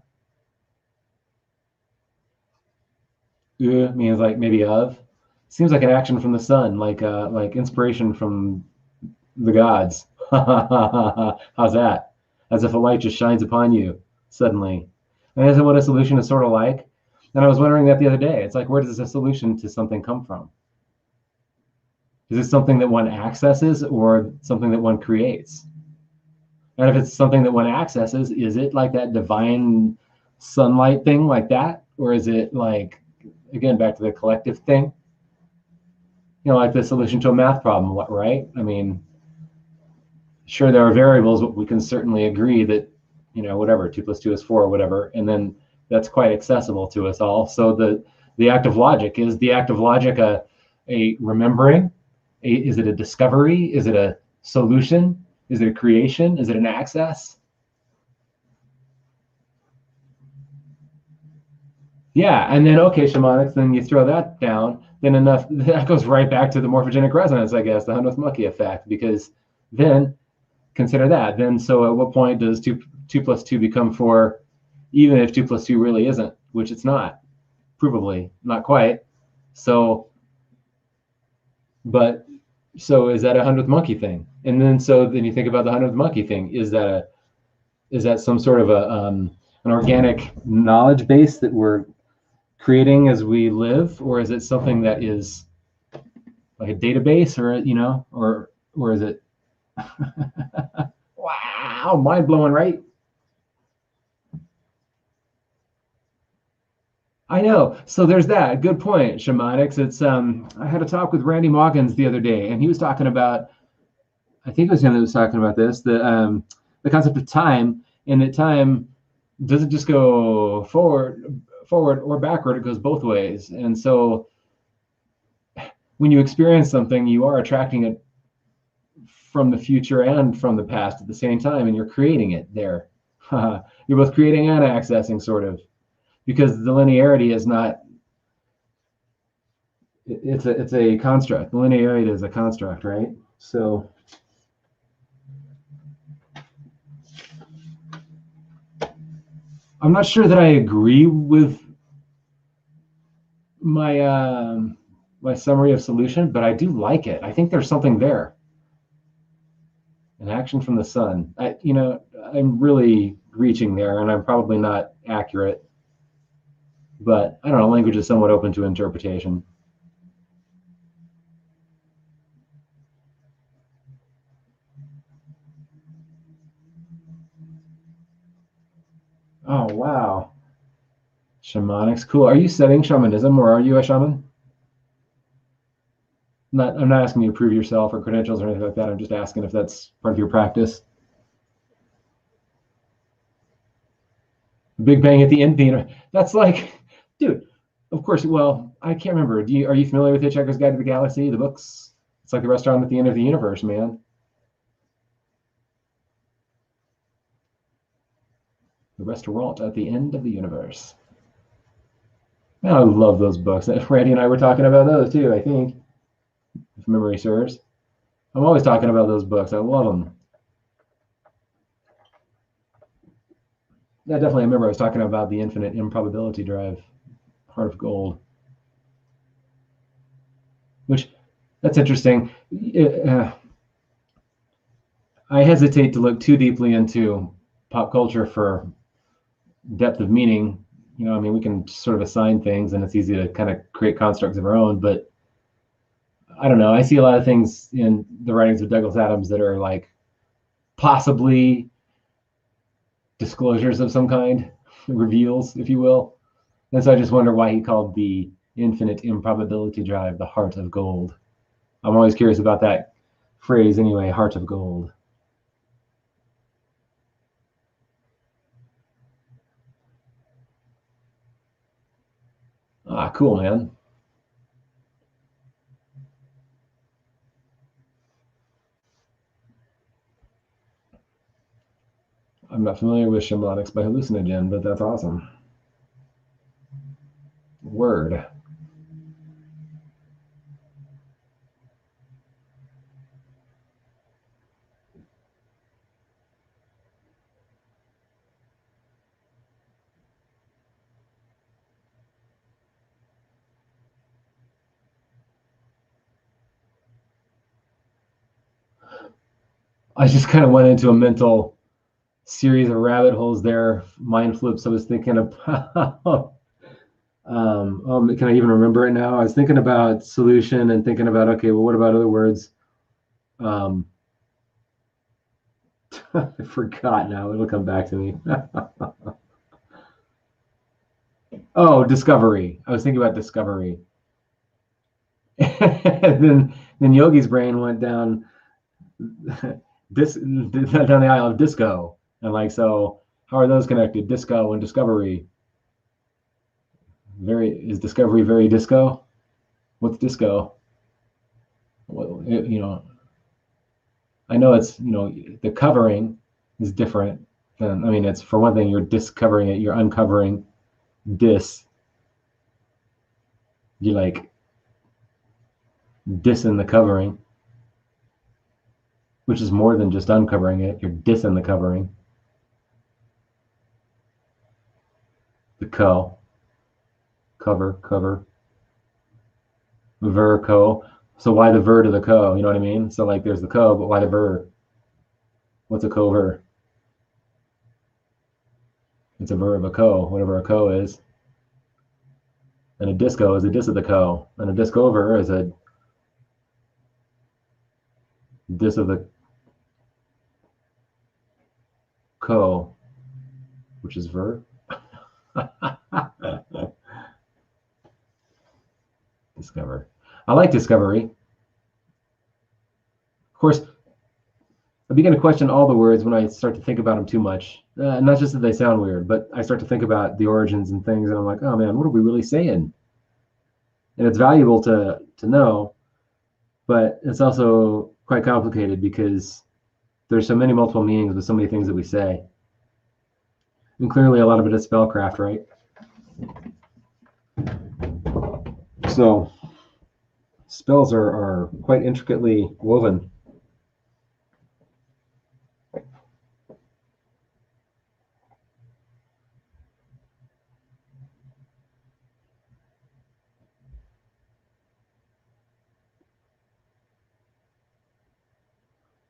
Means like maybe of. Seems like an action from the sun, like inspiration from the gods. How's that? As if a light just shines upon you suddenly. And isn't what a solution is sort of like? And I was wondering that the other day. It's like, where does a solution to something come from? Is it something that one accesses or something that one creates? And if it's something that one accesses, is it like that divine sunlight thing like that? Or is it like, again, back to the collective thing? Like the solution to a math problem, right? I mean, sure, there are variables, but we can certainly agree that, whatever, 2 + 2 is 4 or whatever. And then that's quite accessible to us all. So the act of logic, is the act of logic a remembering? Is it a discovery? Is it a solution? Is it a creation? Is it an access? Yeah, and then, okay, shamanics, then you throw that down, then that goes right back to the morphogenic resonance, I guess, the Hundredth Monkey effect, because then consider that. Then, so at what point does 2 + 2 become 4, even if 2 + 2 really isn't, which it's not, provably, not quite. So, so is that a 100th monkey thing? And then, so then you think about the 100th monkey thing. Is that some sort of an organic knowledge base that we're creating as we live, or is it something that is like a database, or is it wow, mind blowing, right? I know. So there's that. Good point, shamanics. It's I had a talk with Randy Moggins the other day, and he was talking about, I think it was him that was talking about this, the concept of time, and that time doesn't just go forward or backward, it goes both ways. And so when you experience something, you are attracting it from the future and from the past at the same time, and you're creating it there. You're both creating and accessing, sort of, because the linearity is not, it's a construct. The linearity is a construct, right? So I'm not sure that I agree with my my summary of solution, but I do like it. I think there's something there. An action from the sun. I'm really reaching there, and I'm probably not accurate, but I don't know. Language is somewhat open to interpretation. Oh, wow. Shamanics, cool. Are you studying shamanism, or are you a shaman? I'm not asking you to prove yourself or credentials or anything like that. I'm just asking if that's part of your practice. Big Bang at the end. That's like, dude. Of course. Well, I can't remember. Are you familiar with Hitchhiker's Guide to the Galaxy, the books? It's like the restaurant at the end of the universe, man. The restaurant at the end of the universe. I love those books. Randy and I were talking about those too, I think, if memory serves. I'm always talking about those books. I love them. Yeah, definitely. I remember I was talking about the infinite improbability drive, Heart of Gold, which, that's interesting. I hesitate to look too deeply into pop culture for depth of meaning. I mean, we can sort of assign things, and it's easy to kind of create constructs of our own, but I don't know. I see a lot of things in the writings of Douglas Adams that are like possibly disclosures of some kind, reveals, if you will. And so I just wonder why he called the infinite improbability drive the heart of gold. I'm always curious about that phrase anyway, heart of gold. Ah, cool, man. I'm not familiar with shamanics by hallucinogen, but that's awesome. Word. I just kind of went into a mental series of rabbit holes there, mind flips. I was thinking about, can I even remember it now? I was thinking about solution and thinking about, okay, well, what about other words? I forgot now. It'll come back to me. Oh, discovery. I was thinking about discovery. And then Yogi's brain went down down the aisle of disco. And like, so how are those connected? Disco and discovery. Is discovery very disco? What's disco? Well, I know it's, the covering is different. And I mean, it's, for one thing, you're discovering it, you're uncovering you like dissing the covering, which is more than just uncovering it. You're dissing the covering. The cover, ver, co. So why the ver to the co? You know what I mean? So like there's the co, but why the ver? What's a cover? It's a verb, a co, whatever a co is. And a disco is a diss of the co. And a discover is a diss of the co, which is ver. Discover. I like discovery. Of course, I begin to question all the words when I start to think about them too much. Not just that they sound weird, but I start to think about the origins and things, and I'm like, oh man, what are we really saying? And it's valuable to know, but it's also quite complicated because there's so many multiple meanings with so many things that we say. And clearly a lot of it is spellcraft, right? So spells are quite intricately woven.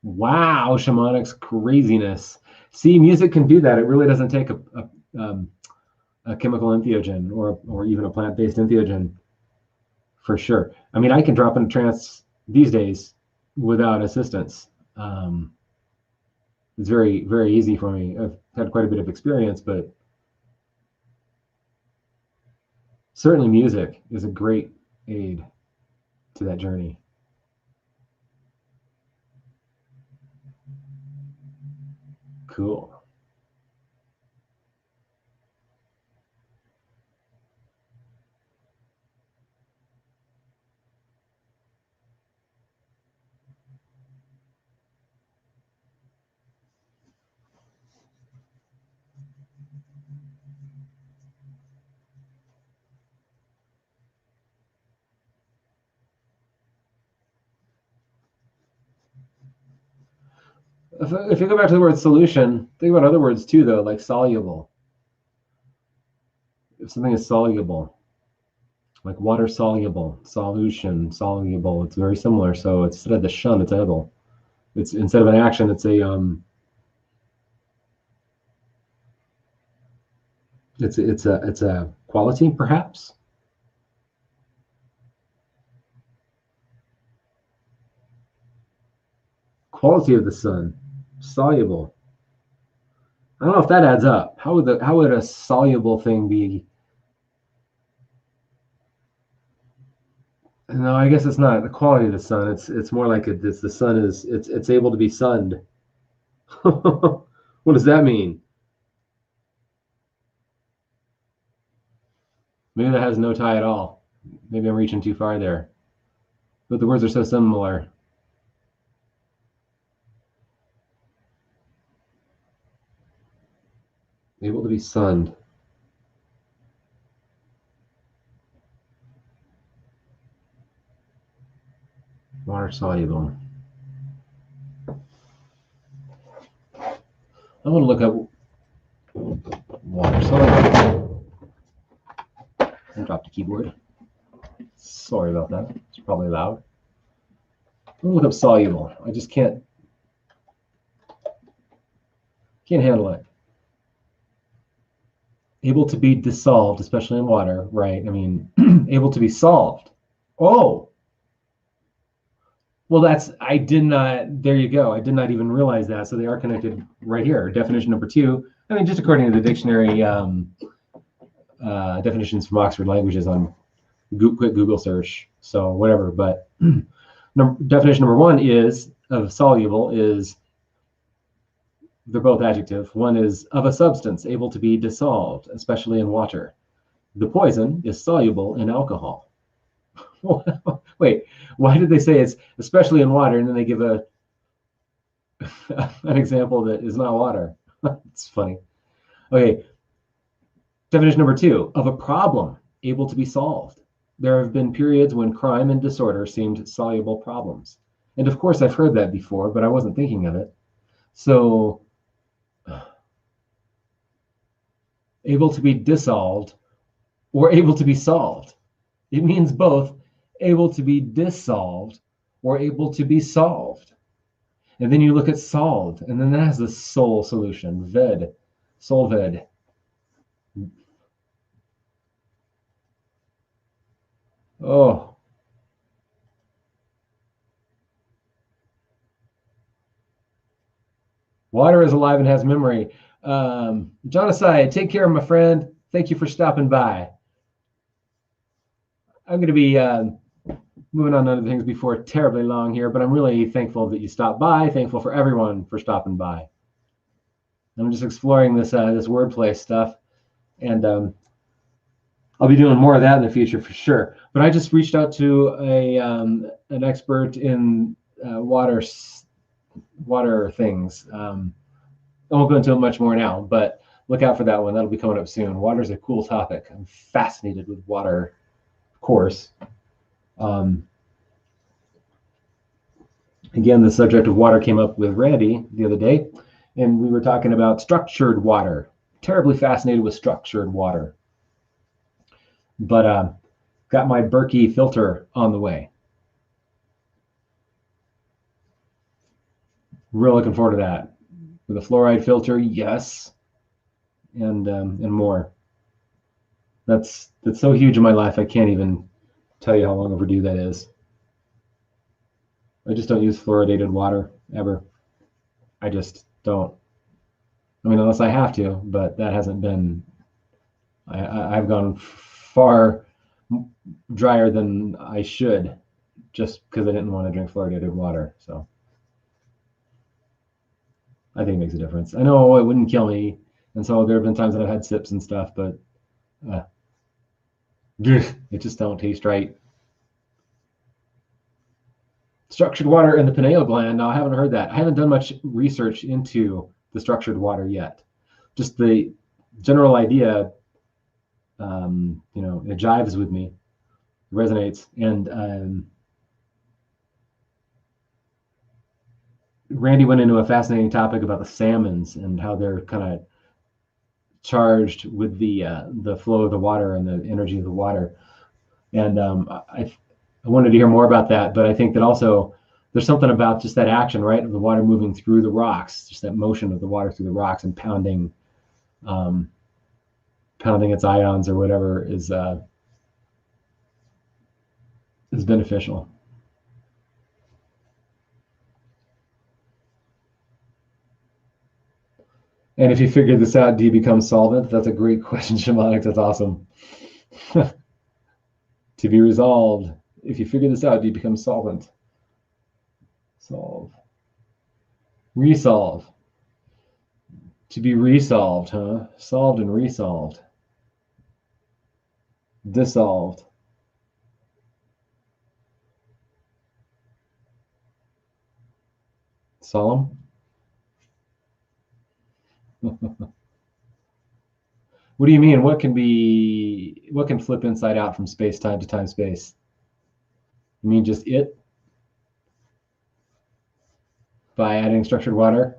Wow, shamanics craziness. See, music can do that. It really doesn't take a chemical entheogen or even a plant-based entheogen, for sure. I mean, I can drop into trance these days without assistance. It's very, very easy for me. I've had quite a bit of experience, but certainly music is a great aid to that journey. Cool. If you go back to the word solution, think about other words too, though, like soluble. If something is soluble, like water soluble, solution, soluble, it's very similar. So instead of the shun, it's able. It's instead of an action, it's a it's a quality, perhaps. Quality of the sun, soluble. I don't know if that adds up. How would a soluble thing be? No, I guess it's not the quality of the sun. It's more like it's the sun is it's able to be sunned. What does that mean? Maybe that has no tie at all. Maybe I'm reaching too far there. But the words are so similar. Able to be sunned. Water soluble. I want to look up water soluble. I dropped the keyboard. Sorry about that. It's probably loud. I'm gonna look up soluble. I just can't handle it. Able to be dissolved, especially in water, right? I mean, able to be solved. Oh, Well, I did not, there you go. I did not even realize that. So they are connected right here. Definition number 2. I mean, just according to the dictionary definitions from Oxford Languages on quick Google search. So whatever. But definition number 1 is of soluble is, they're both adjective. One is of a substance able to be dissolved, especially in water. The poison is soluble in alcohol. Wait, why did they say it's especially in water, and then they give an example that is not water? It's funny. Okay, definition number 2, of a problem able to be solved. There have been periods when crime and disorder seemed soluble problems. And of course, I've heard that before, but I wasn't thinking of it. So, able to be dissolved or able to be solved. It means both able to be dissolved or able to be solved. And then you look at solved, and then that has the soul solution, ved, solved. Oh, water is alive and has memory. John Asai, take care, my friend. Thank you for stopping by. I'm going to be moving on to other things before terribly long here, but I'm really thankful that you stopped by. Thankful for everyone for stopping by. I'm just exploring this wordplay stuff, and I'll be doing more of that in the future for sure. But I just reached out to an expert in water things. I won't go into it much more now, but look out for that one. That'll be coming up soon. Water's a cool topic. I'm fascinated with water, of course. Again, the subject of water came up with Randy the other day, and we were talking about structured water. Terribly fascinated with structured water. But got my Berkey filter on the way. Real looking forward to that. With a fluoride filter, yes, and more. That's so huge in my life. I can't even tell you how long overdue that is. I just don't use fluoridated water ever. I just don't. I mean, unless I have to, but that hasn't been. I've gone far drier than I should, just because I didn't want to drink fluoridated water. So I think it makes a difference. I know it wouldn't kill me, and so there have been times that I've had sips and stuff, but it just don't taste right. Structured water in the pineal gland. Now, I haven't heard that. I haven't done much research into the structured water yet. Just the general idea, it jives with me, resonates. And Randy went into a fascinating topic about the salmons and how they're kind of charged with the flow of the water and the energy of the water. And I wanted to hear more about that, but I think that also there's something about just that action, right, of the water moving through the rocks, just that motion of the water through the rocks and pounding its ions or whatever is beneficial. And if you figure this out, do you become solvent? That's a great question, Shamanic. That's awesome. To be resolved. If you figure this out, do you become solvent? Solve. Resolve. To be resolved, huh? Solved and resolved. Dissolved. Solemn? What do you mean? What can flip inside out from space time to time space? You mean just it? By adding structured water?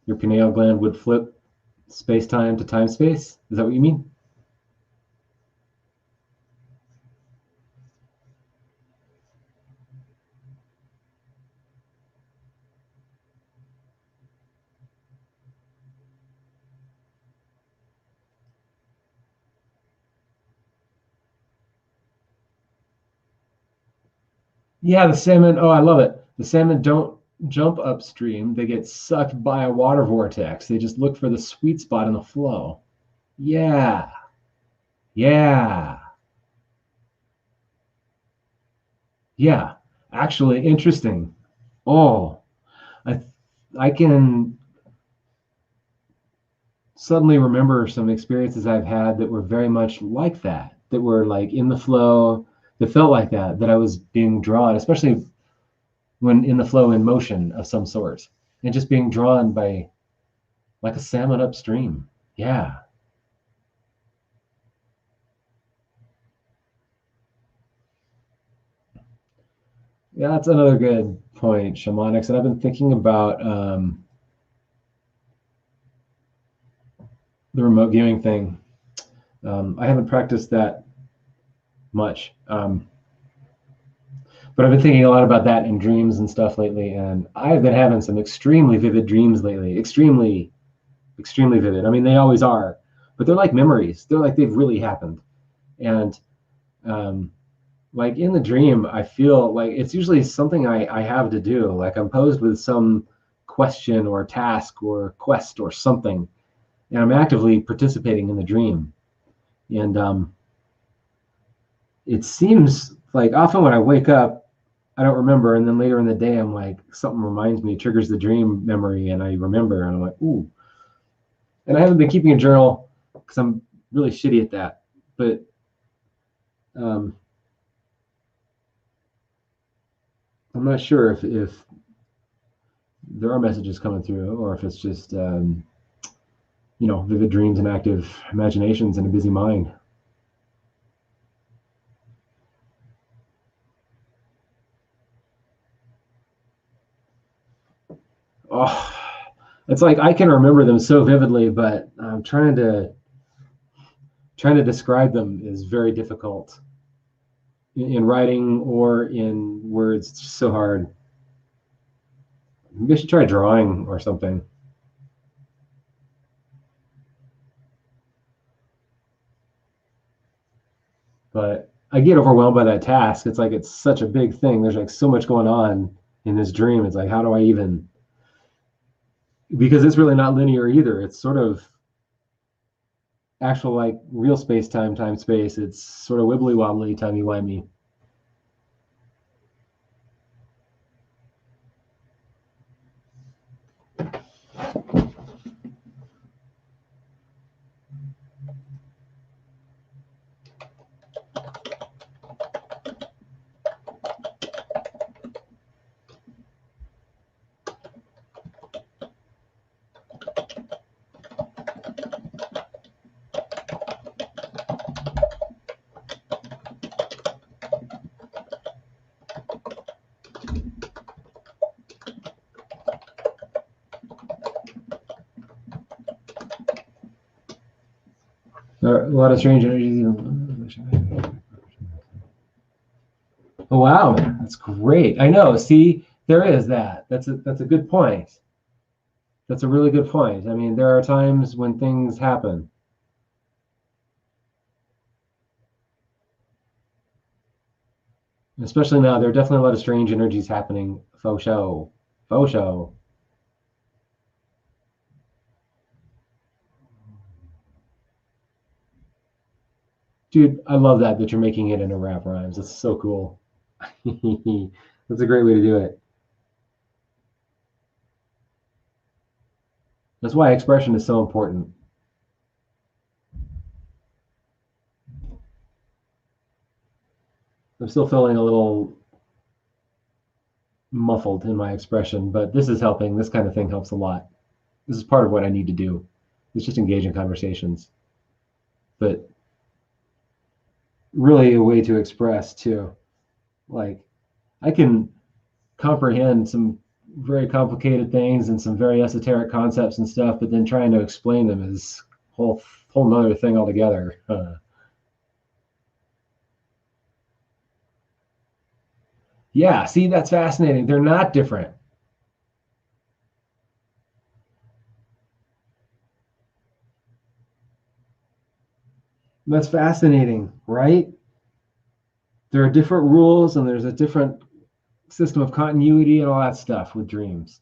Your pineal gland would flip space time to time space? Is that what you mean? Yeah, the salmon. Oh, I love it. The salmon don't jump upstream. They get sucked by a water vortex. They just look for the sweet spot in the flow. Yeah. Yeah. Yeah. Actually, interesting. Oh, I I can suddenly remember some experiences I've had that were very much like that, that were like in the flow, that felt like that I was being drawn, especially when in the flow in motion of some sort, and just being drawn by like a salmon upstream. Yeah. Yeah, that's another good point, shamanics. And I've been thinking about the remote viewing thing. I haven't practiced that much, but I've been thinking a lot about that in dreams and stuff lately. And I've been having some extremely vivid dreams lately. Extremely, extremely vivid. I mean, they always are, but they're like memories. They're like they've really happened. And um, like in the dream, I feel like it's usually something I have to do. Like I'm posed with some question or task or quest or something, and I'm actively participating in the dream. And it seems like often when I wake up, I don't remember, and then later in the day, I'm like something reminds me, triggers the dream memory, and I remember, and I'm like, ooh. And I haven't been keeping a journal because I'm really shitty at that. But um, I'm not sure if there are messages coming through, or if it's just vivid dreams and active imaginations and a busy mind. Oh, it's like I can remember them so vividly, but I'm trying to describe them is very difficult in writing or in words. It's just so hard. Maybe I should try drawing or something. But I get overwhelmed by that task. It's like it's such a big thing. There's like so much going on in this dream. It's like how do I even, because it's really not linear either. It's sort of actual like real space time space. It's sort of wibbly wobbly timey wimey. There are a lot of strange energies. Oh wow, that's great. I know. See, there is that. That's a good point. That's a really good point. I mean, there are times when things happen, especially now. There are definitely a lot of strange energies happening. Faux show, faux show. Dude, I love that you're making it into rap rhymes. That's so cool. That's a great way to do it. That's why expression is so important. I'm still feeling a little muffled in my expression, but this is helping. This kind of thing helps a lot. This is part of what I need to do. It's just engage in conversations, but really a way to express too. Like I can comprehend some very complicated things and some very esoteric concepts and stuff, but then trying to explain them is whole nother thing altogether. Yeah, see, that's fascinating. They're not different. That's fascinating, right? There are different rules and there's a different system of continuity and all that stuff with dreams.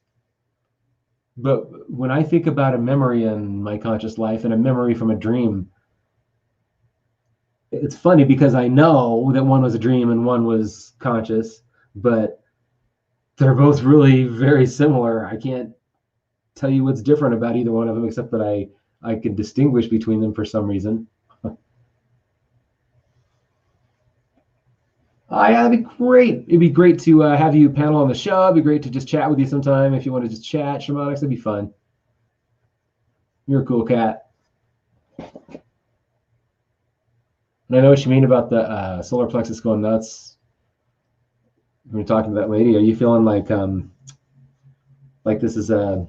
But when I think about a memory in my conscious life and a memory from a dream, it's funny because I know that one was a dream and one was conscious, but they're both really very similar. I can't tell you what's different about either one of them, except that I can distinguish between them for some reason. Yeah, that'd be great. It'd be great to have you panel on the show. It'd be great to just chat with you sometime if you want to just chat. Shamanics, that'd be fun. You're a cool cat. And I know what you mean about the solar plexus going nuts. When you're talking to that lady, are you feeling like this is an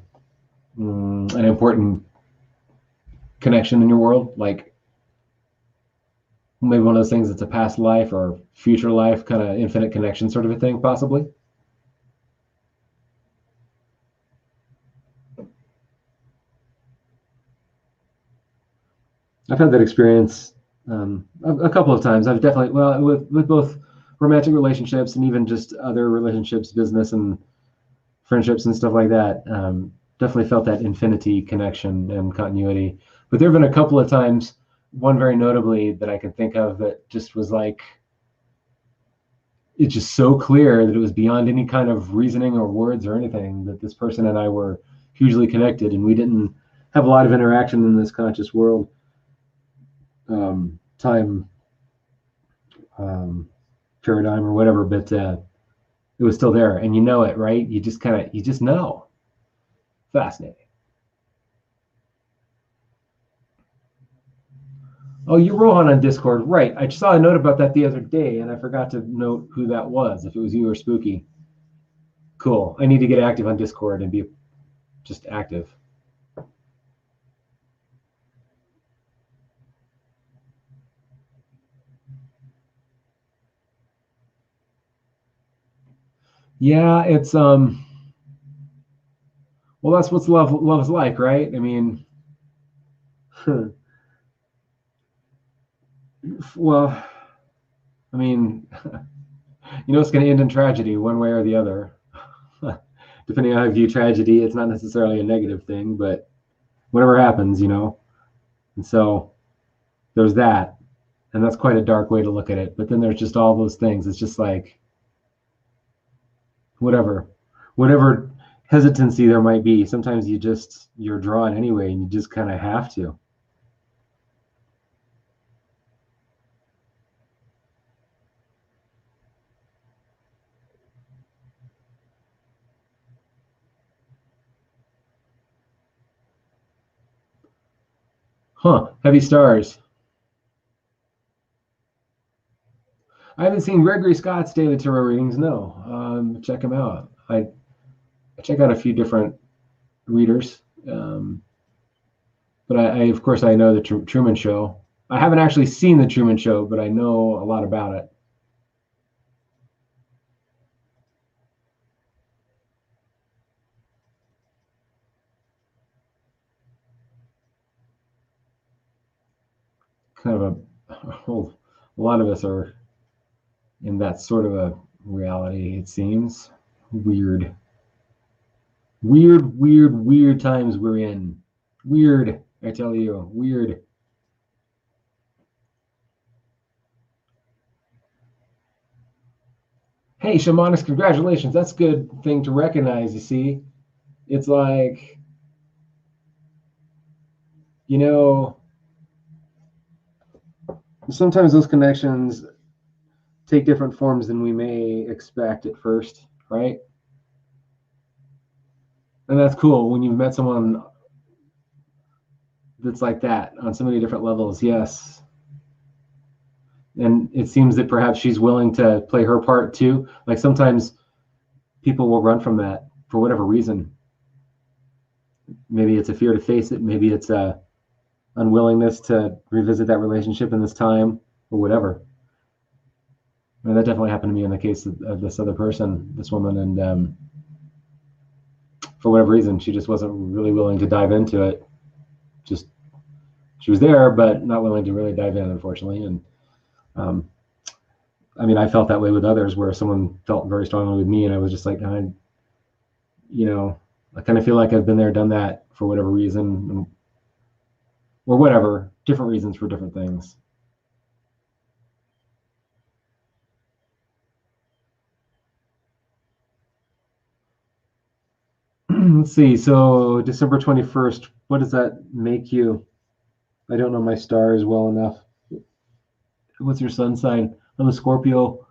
important connection in your world? Like maybe one of those things that's a past life or future life kind of infinite connection sort of a thing, possibly? I've had that experience a couple of times. I've definitely, well, with both romantic relationships and even just other relationships, business and friendships and stuff like that, definitely felt that infinity connection and continuity. But there have been a couple of times, one very notably that I can think of, that just was like, it's just so clear that it was beyond any kind of reasoning or words or anything, that this person and I were hugely connected, and we didn't have a lot of interaction in this conscious world. Time paradigm or whatever, but it was still there, and you know it, right? You just know. Fascinating. Oh, you're Rohan on Discord, right? I saw a note about that the other day, and I forgot to note who that was, if it was you or Spooky. Cool. I need to get active on Discord and be just active. Yeah, it's well, that's what love is like, right? I mean, well, I mean, you know, it's going to end in tragedy one way or the other. Depending on how you view tragedy, it's not necessarily a negative thing, but whatever happens, you know. And so there's that, and that's quite a dark way to look at it. But then there's just all those things. It's just like whatever hesitancy there might be, sometimes you're drawn anyway, and you just kind of have to. Huh, heavy stars. I haven't seen Gregory Scott's daily tarot readings. No, check him out. I check out a few different readers, but I of course I know the Truman Show. I haven't actually seen the Truman Show, but I know a lot about it. Kind of a lot of us are in that sort of a reality, it seems. Weird times we're in. Weird, I tell you, weird. Hey, Shamanics, congratulations. That's a good thing to recognize, you see. It's like, you know, sometimes those connections take different forms than we may expect at first, right? And that's cool when you've met someone that's like that on so many different levels, yes. And it seems that perhaps she's willing to play her part too. Like sometimes people will run from that for whatever reason. Maybe it's a fear to face it. Maybe it's a unwillingness to revisit that relationship in this time or whatever. I mean, that definitely happened to me in the case of this other person, this woman, and for whatever reason, she just wasn't really willing to dive into it. Just she was there, but not willing to really dive in, unfortunately. And I mean, I felt that way with others where someone felt very strongly with me, and I was just like, you know, I kind of feel like I've been there, done that for whatever reason, or whatever, different reasons for different things. Let's see. So December 21st, what does that make you? I don't know my stars well enough. What's your sun sign? I'm a Scorpio.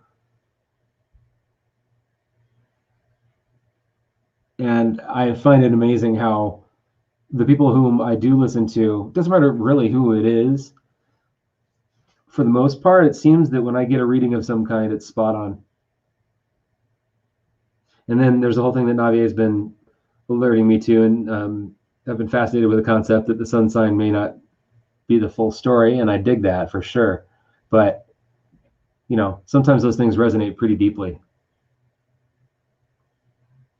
And I find it amazing how the people whom I do listen to, doesn't matter really who it is, for the most part, it seems that when I get a reading of some kind, it's spot on. And then there's the whole thing that Navi has been alerting me to, and I've been fascinated with the concept that the sun sign may not be the full story, and I dig that for sure. But, you know, sometimes those things resonate pretty deeply.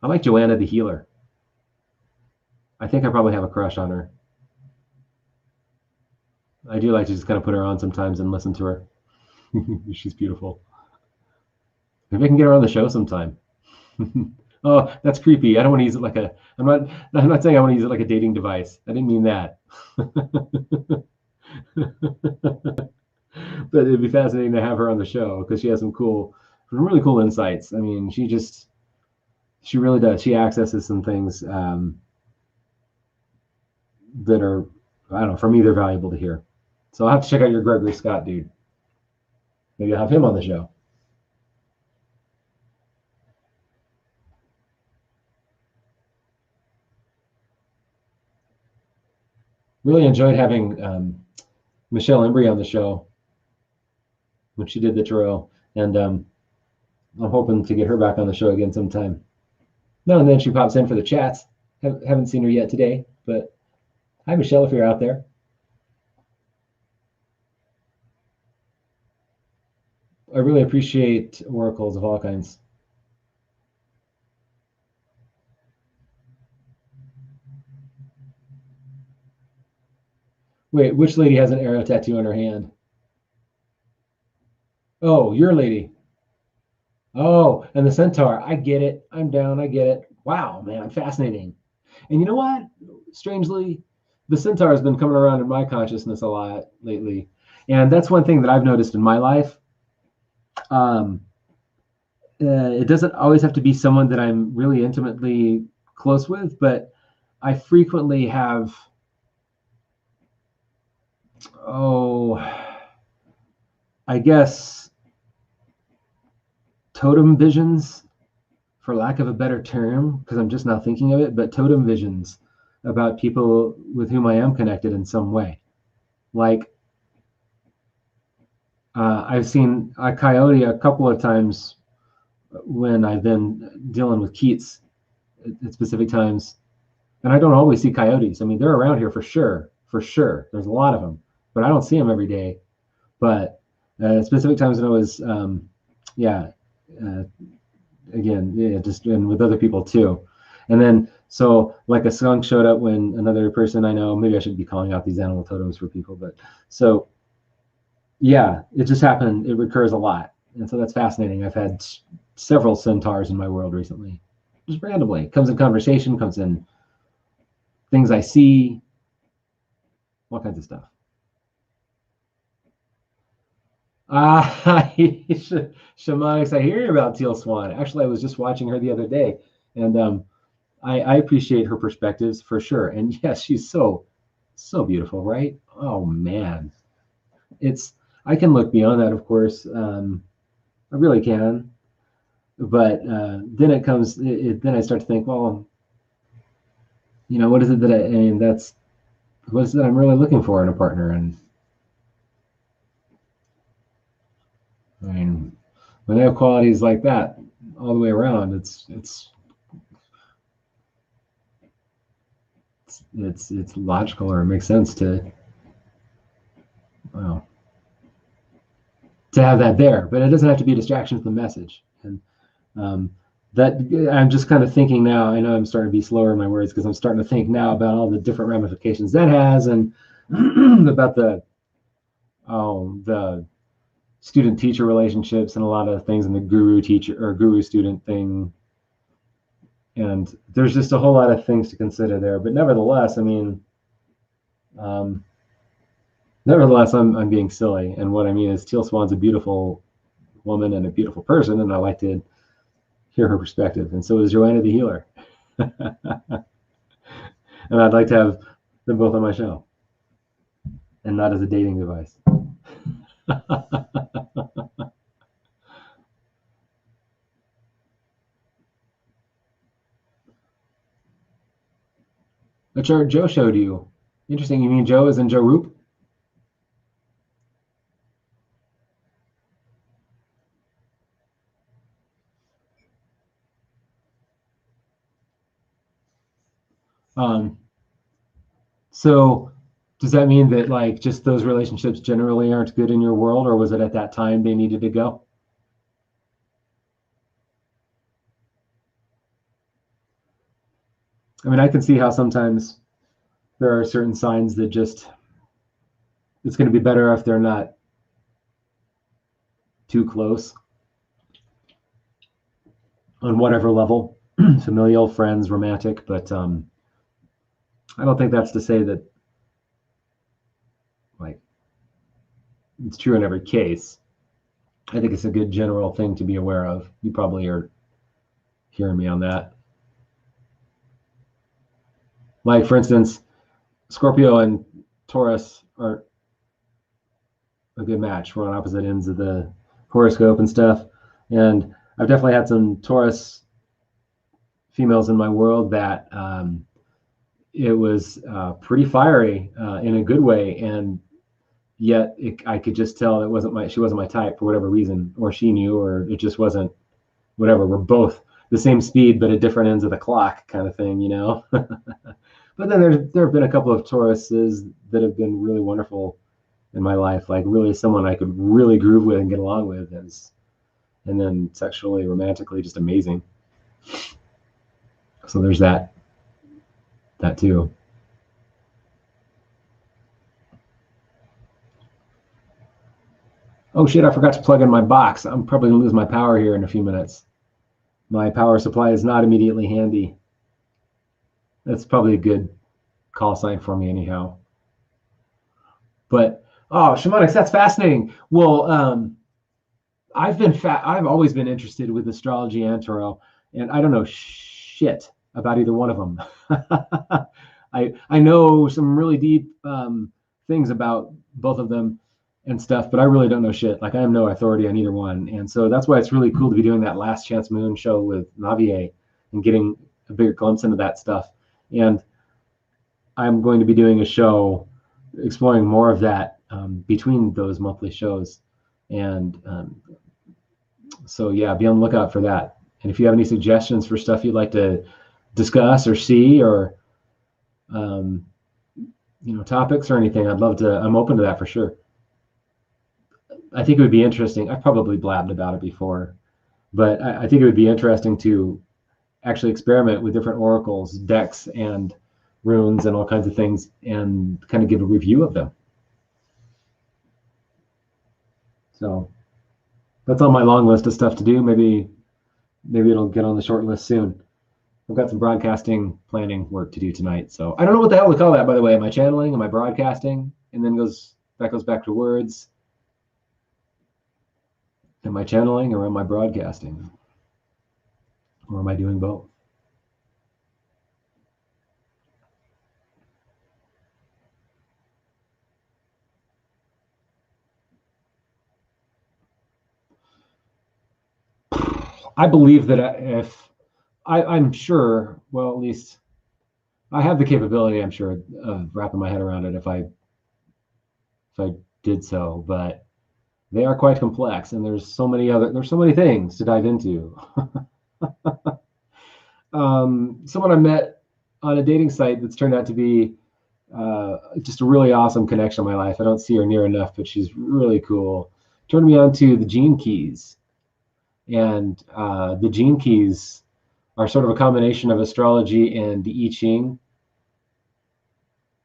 I like Joanna the Healer. I think I probably have a crush on her. I do like to just kind of put her on sometimes and listen to her. She's beautiful. Maybe I can get her on the show sometime. Oh, that's creepy. I don't want to use it like a. I'm not saying I want to use it like a dating device. I didn't mean that. But it'd be fascinating to have her on the show because she has some really cool insights. I mean, she really does. She accesses some things that are, I don't know, for me, they're valuable to hear. So I'll have to check out your Gregory Scott dude. Maybe I'll have him on the show. Really enjoyed having Michelle Embry on the show when she did the tarot, and I'm hoping to get her back on the show again sometime. Now and then she pops in for the chats. Haven't seen her yet today, but hi, Michelle, if you're out there. I really appreciate oracles of all kinds. Wait, which lady has an arrow tattoo on her hand? Oh, your lady. Oh, and the centaur. I get it. I'm down. I get it. Wow, man, fascinating. And you know what? Strangely, the centaur has been coming around in my consciousness a lot lately. And that's one thing that I've noticed in my life. It doesn't always have to be someone that I'm really intimately close with, but I frequently have, I guess, totem visions, for lack of a better term, because I'm just not thinking of it, but totem visions about people with whom I am connected in some way. Like, I've seen a coyote a couple of times when I've been dealing with Keats at specific times. And I don't always see coyotes. I mean, they're around here for sure. For sure. There's a lot of them, but I don't see them every day. But specific times when I was, again, yeah, just and with other people too. And then, so like a skunk showed up when another person I know, maybe I shouldn't be calling out these animal totems for people, but so, yeah, it just happened. It recurs a lot. And so that's fascinating. I've had several centaurs in my world recently, just randomly. It comes in conversation, comes in things I see, all kinds of stuff. Shamanics, I hear about Teal Swan. Actually, I was just watching her the other day, and I appreciate her perspectives for sure. And yes, she's so beautiful, right? Oh man, I can look beyond that, of course. I really can, but then it comes. Then I start to think, well, you know, what is it that what is it I'm really looking for in a partner? And I mean, when they have qualities like that all the way around, it's logical, or it makes sense to, well, to have that there. But it doesn't have to be a distraction from the message. And that I'm just kind of thinking now. I know I'm starting to be slower in my words because I'm starting to think now about all the different ramifications that has, and about the student-teacher relationships and a lot of things in the guru-teacher or guru-student thing. And there's just a whole lot of things to consider there. But nevertheless, I mean, nevertheless, I'm being silly. And what I mean is Teal Swan's a beautiful woman and a beautiful person, and I like to hear her perspective. And so is Joanna the Healer. And I'd like to have them both on my show, and not as a dating device. The chart Joe showed you. Interesting. You mean Joe is in Joe Roop? So does that mean that like just those relationships generally aren't good in your world, or was it at that time they needed to go? I mean, I can see how sometimes there are certain signs that just it's going to be better if they're not too close on whatever level, familial, friends, romantic. But I don't think that's to say that like it's true in every case. I think it's a good general thing to be aware of. You probably are hearing me on that. Like, for instance, Scorpio and Taurus are a good match. We're on opposite ends of the horoscope and stuff. And I've definitely had some Taurus females in my world that it was pretty fiery in a good way. And yet I could just tell she wasn't my type for whatever reason, or she knew, or it just wasn't, whatever. We're both the same speed, but at different ends of the clock kind of thing, you know? But then there have been a couple of Tauruses that have been really wonderful in my life, like really someone I could really groove with and get along with, and then sexually, romantically, just amazing. So there's that too. Oh shit, I forgot to plug in my box. I'm probably gonna lose my power here in a few minutes. My power supply is not immediately handy. That's probably a good call sign for me anyhow. But oh, shamanics, that's fascinating. Well, I've always been interested with astrology and tarot, and I don't know shit about either one of them. I know some really deep things about both of them and stuff, but I really don't know shit. Like I have no authority on either one, and so that's why it's really cool to be doing that Last Chance Moon show with Navier and getting a bigger glimpse into that stuff. And I'm going to be doing a show exploring more of that between those monthly shows. And so yeah, be on the lookout for that. And if you have any suggestions for stuff you'd like to discuss or see, or topics or anything, I'm open to that for sure. I think it would be interesting. I've probably blabbed about it before, but I think it would be interesting to actually experiment with different oracles, decks, and runes and all kinds of things, and kind of give a review of them. So that's on my long list of stuff to do. Maybe it'll get on the short list soon. I've got some broadcasting planning work to do tonight. So I don't know what the hell to call that, by the way. Am I channeling? Am I broadcasting? And then goes back to words. Am I channeling or am I broadcasting? Or am I doing both? I believe that if I'm sure, well, at least I have the capability, I'm sure, of wrapping my head around it if I did so, but they are quite complex, and there's so many things to dive into. Someone I met on a dating site that's turned out to be just a really awesome connection in my life. I don't see her near enough, but she's really cool. Turned me on to the Gene Keys. And the Gene Keys are sort of a combination of astrology and the I Ching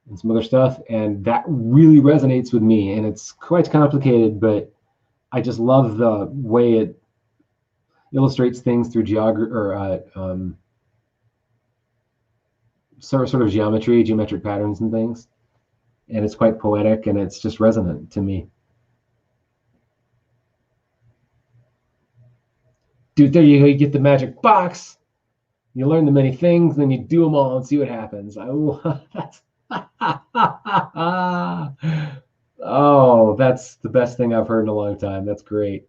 and some other stuff. And that really resonates with me. And it's quite complicated, but I just love the way it illustrates things through geography or sort of geometry, geometric patterns and things. And it's quite poetic, and it's just resonant to me. Dude, there you go. You get the magic box. You learn the many things, then you do them all and see what happens. Oh, that's the best thing I've heard in a long time. That's great.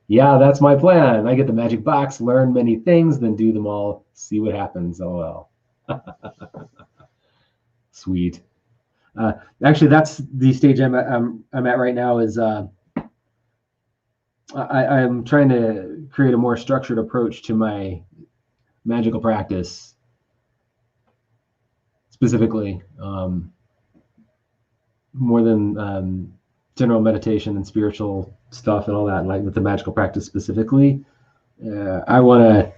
Yeah, that's my plan. I get the magic box, learn many things, then do them all, see what happens. Oh well. Sweet. Actually, that's the stage I'm at right now. Is I'm trying to create a more structured approach to my magical practice, specifically, more than general meditation and spiritual stuff and all that. Like with the magical practice specifically, I want to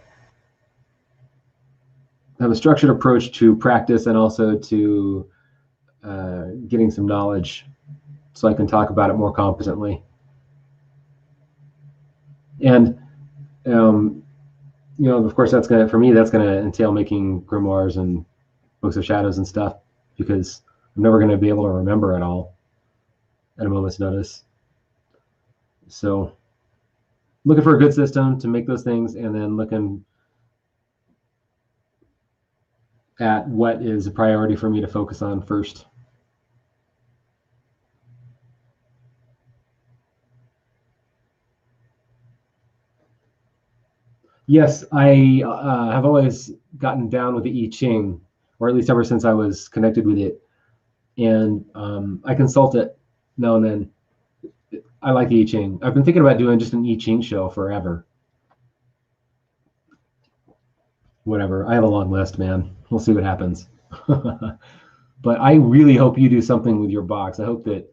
have a structured approach to practice and also to getting some knowledge so I can talk about it more competently. And of course, that's gonna entail making grimoires and books of shadows and stuff, because I'm never gonna be able to remember it all at a moment's notice. So, looking for a good system to make those things, and then looking at what is a priority for me to focus on first. Yes, I have always gotten down with the I Ching, or at least ever since I was connected with it. And I consult it now and then. I like the I Ching. I've been thinking about doing just an I Ching show forever. Whatever. I have a long list, man. We'll see what happens. But I really hope you do something with your box. I hope that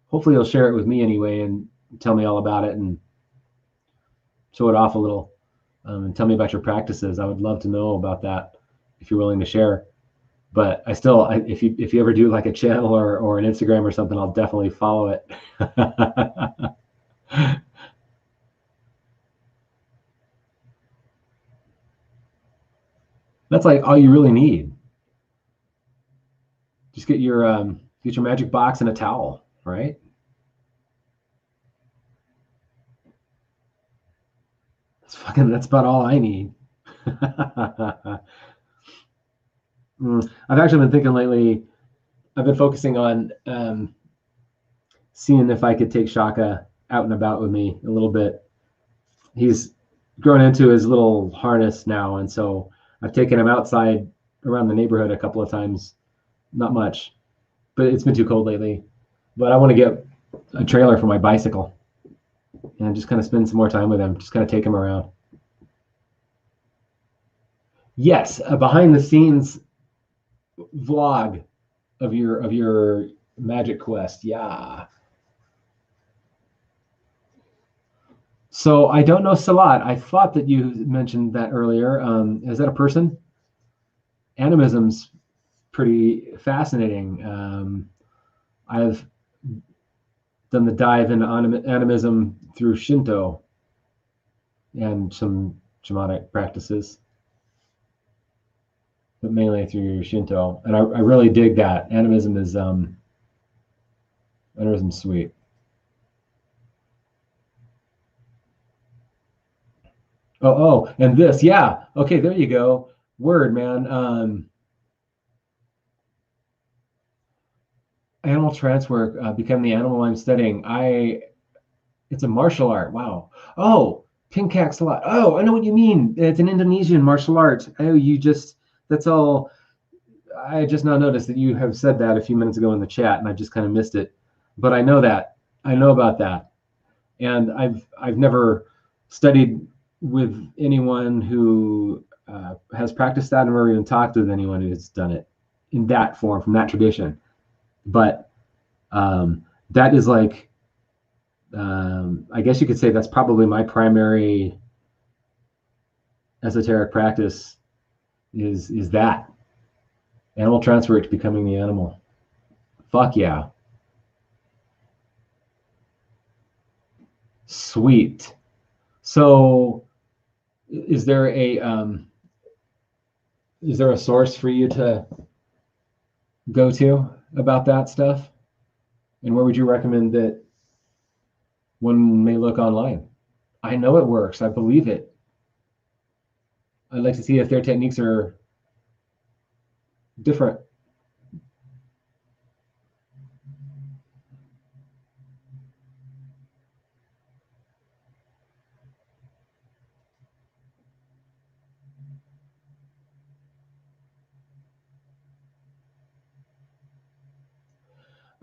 hopefully you'll share it with me anyway and tell me all about it and show it off a little. And tell me about your practices. I would love to know about that if you're willing to share. But if you ever do like a channel or an Instagram or something, I'll definitely follow it. That's like all you really need. Just get your magic box and a towel, right? That's about all I need. I've actually been thinking lately, I've been focusing on seeing if I could take Shaka out and about with me a little bit. He's grown into his little harness now, and so I've taken him outside around the neighborhood a couple of times. Not much, but it's been too cold lately. But I want to get a trailer for my bicycle and just kind of spend some more time with him, just kind of take him around. Yes, a behind the scenes vlog of your magic quest. Yeah. So I don't know Salat. I thought that you mentioned that earlier. Is that a person? Animism's pretty fascinating. I've done the dive into animism through Shinto and some shamanic practices, but mainly through Shinto. And I really dig that. Animism is sweet. Oh, and this, yeah. Okay, there you go. Word, man. Animal trance work, become the animal I'm studying. It's a martial art. Wow. Oh, Pinkak Salat. Oh, I know what you mean. It's an Indonesian martial art. Oh, that's all. I just now noticed that you have said that a few minutes ago in the chat, and I just kind of missed it. But I know that. I know about that. And I've never studied with anyone who has practiced that, or even talked with anyone who's done it in that form, from that tradition. But that is like, I guess you could say that's probably my primary esoteric practice is that animal transfer to becoming the animal. Fuck yeah. Sweet. So is there a source for you to go to about that stuff? And where would you recommend that one may look online? I know it works. I believe it. I'd like to see if their techniques are different.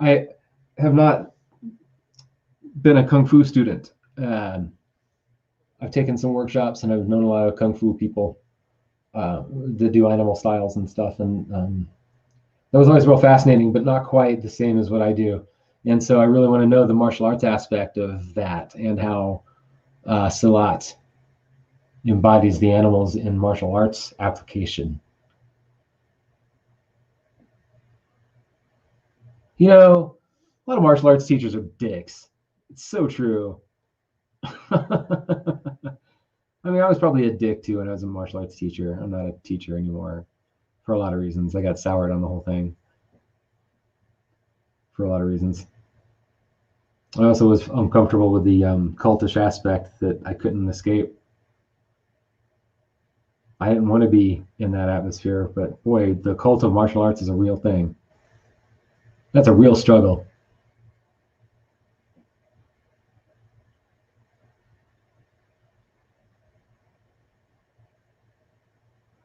I have not been a Kung Fu student. I've taken some workshops and I've known a lot of Kung Fu people that do animal styles and stuff. And that was always real fascinating, but not quite the same as what I do. And so I really want to know the martial arts aspect of that and how Silat embodies the animals in martial arts application. You know, a lot of martial arts teachers are dicks. It's so true. I mean, I was probably a dick too when I was a martial arts teacher. I'm not a teacher anymore for a lot of reasons. I got soured on the whole thing for a lot of reasons. I also was uncomfortable with the cultish aspect that I couldn't escape. I didn't want to be in that atmosphere, but boy, the cult of martial arts is a real thing. That's a real struggle.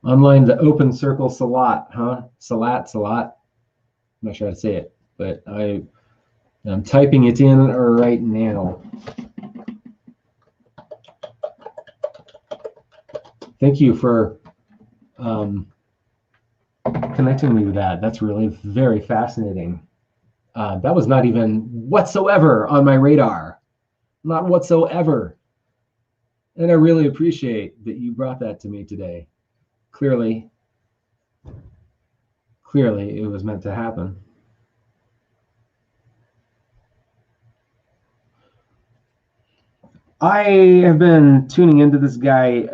Online, the open circle Salat, huh? Salat. I'm not sure how to say it, but I'm typing it in right now. Thank you for connecting me with that. That's really very fascinating. That was not even whatsoever on my radar. Not whatsoever. And I really appreciate that you brought that to me today. Clearly, it was meant to happen. I have been tuning into this guy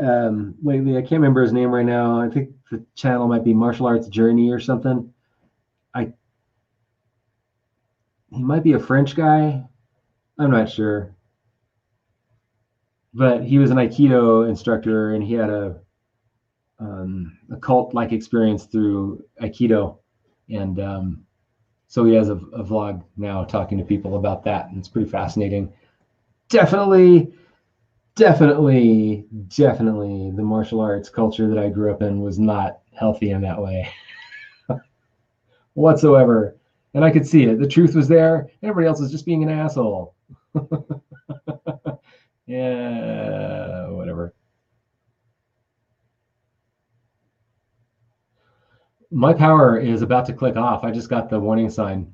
lately. I can't remember his name right now. I think the channel might be Martial Arts Journey or something. He might be a French guy. I'm not sure. But he was an Aikido instructor, and he had a cult-like experience through Aikido. And so he has a vlog now talking to people about that, and it's pretty fascinating. Definitely the martial arts culture that I grew up in was not healthy in that way whatsoever. And I could see it. The truth was there. Everybody else was just being an asshole. Yeah, whatever. My power is about to click off. I just got the warning sign.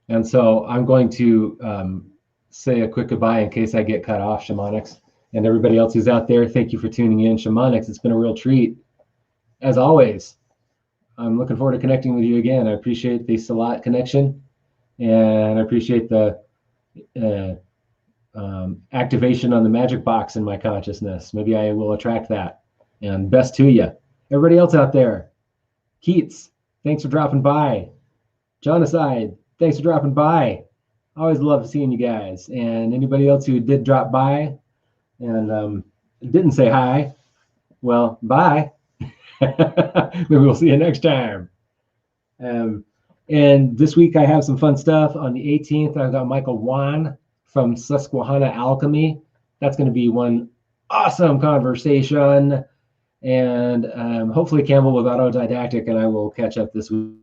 And so I'm going to say a quick goodbye in case I get cut off, Shamanics. And everybody else who's out there, thank you for tuning in. Shamanics, it's been a real treat. As always, I'm looking forward to connecting with you again. I appreciate the Salat connection, and I appreciate the activation on the magic box in my consciousness. Maybe I will attract that. And best to you. Everybody else out there, Keats, thanks for dropping by. Jonacide, thanks for dropping by. I always love seeing you guys. And anybody else who did drop by and didn't say hi, well, bye. Maybe we'll see you next time. And this week I have some fun stuff. On the 18th, I've got Michael Wan from Susquehanna Alchemy. That's going to be one awesome conversation. And hopefully Campbell with Autodidactic and I will catch up this week.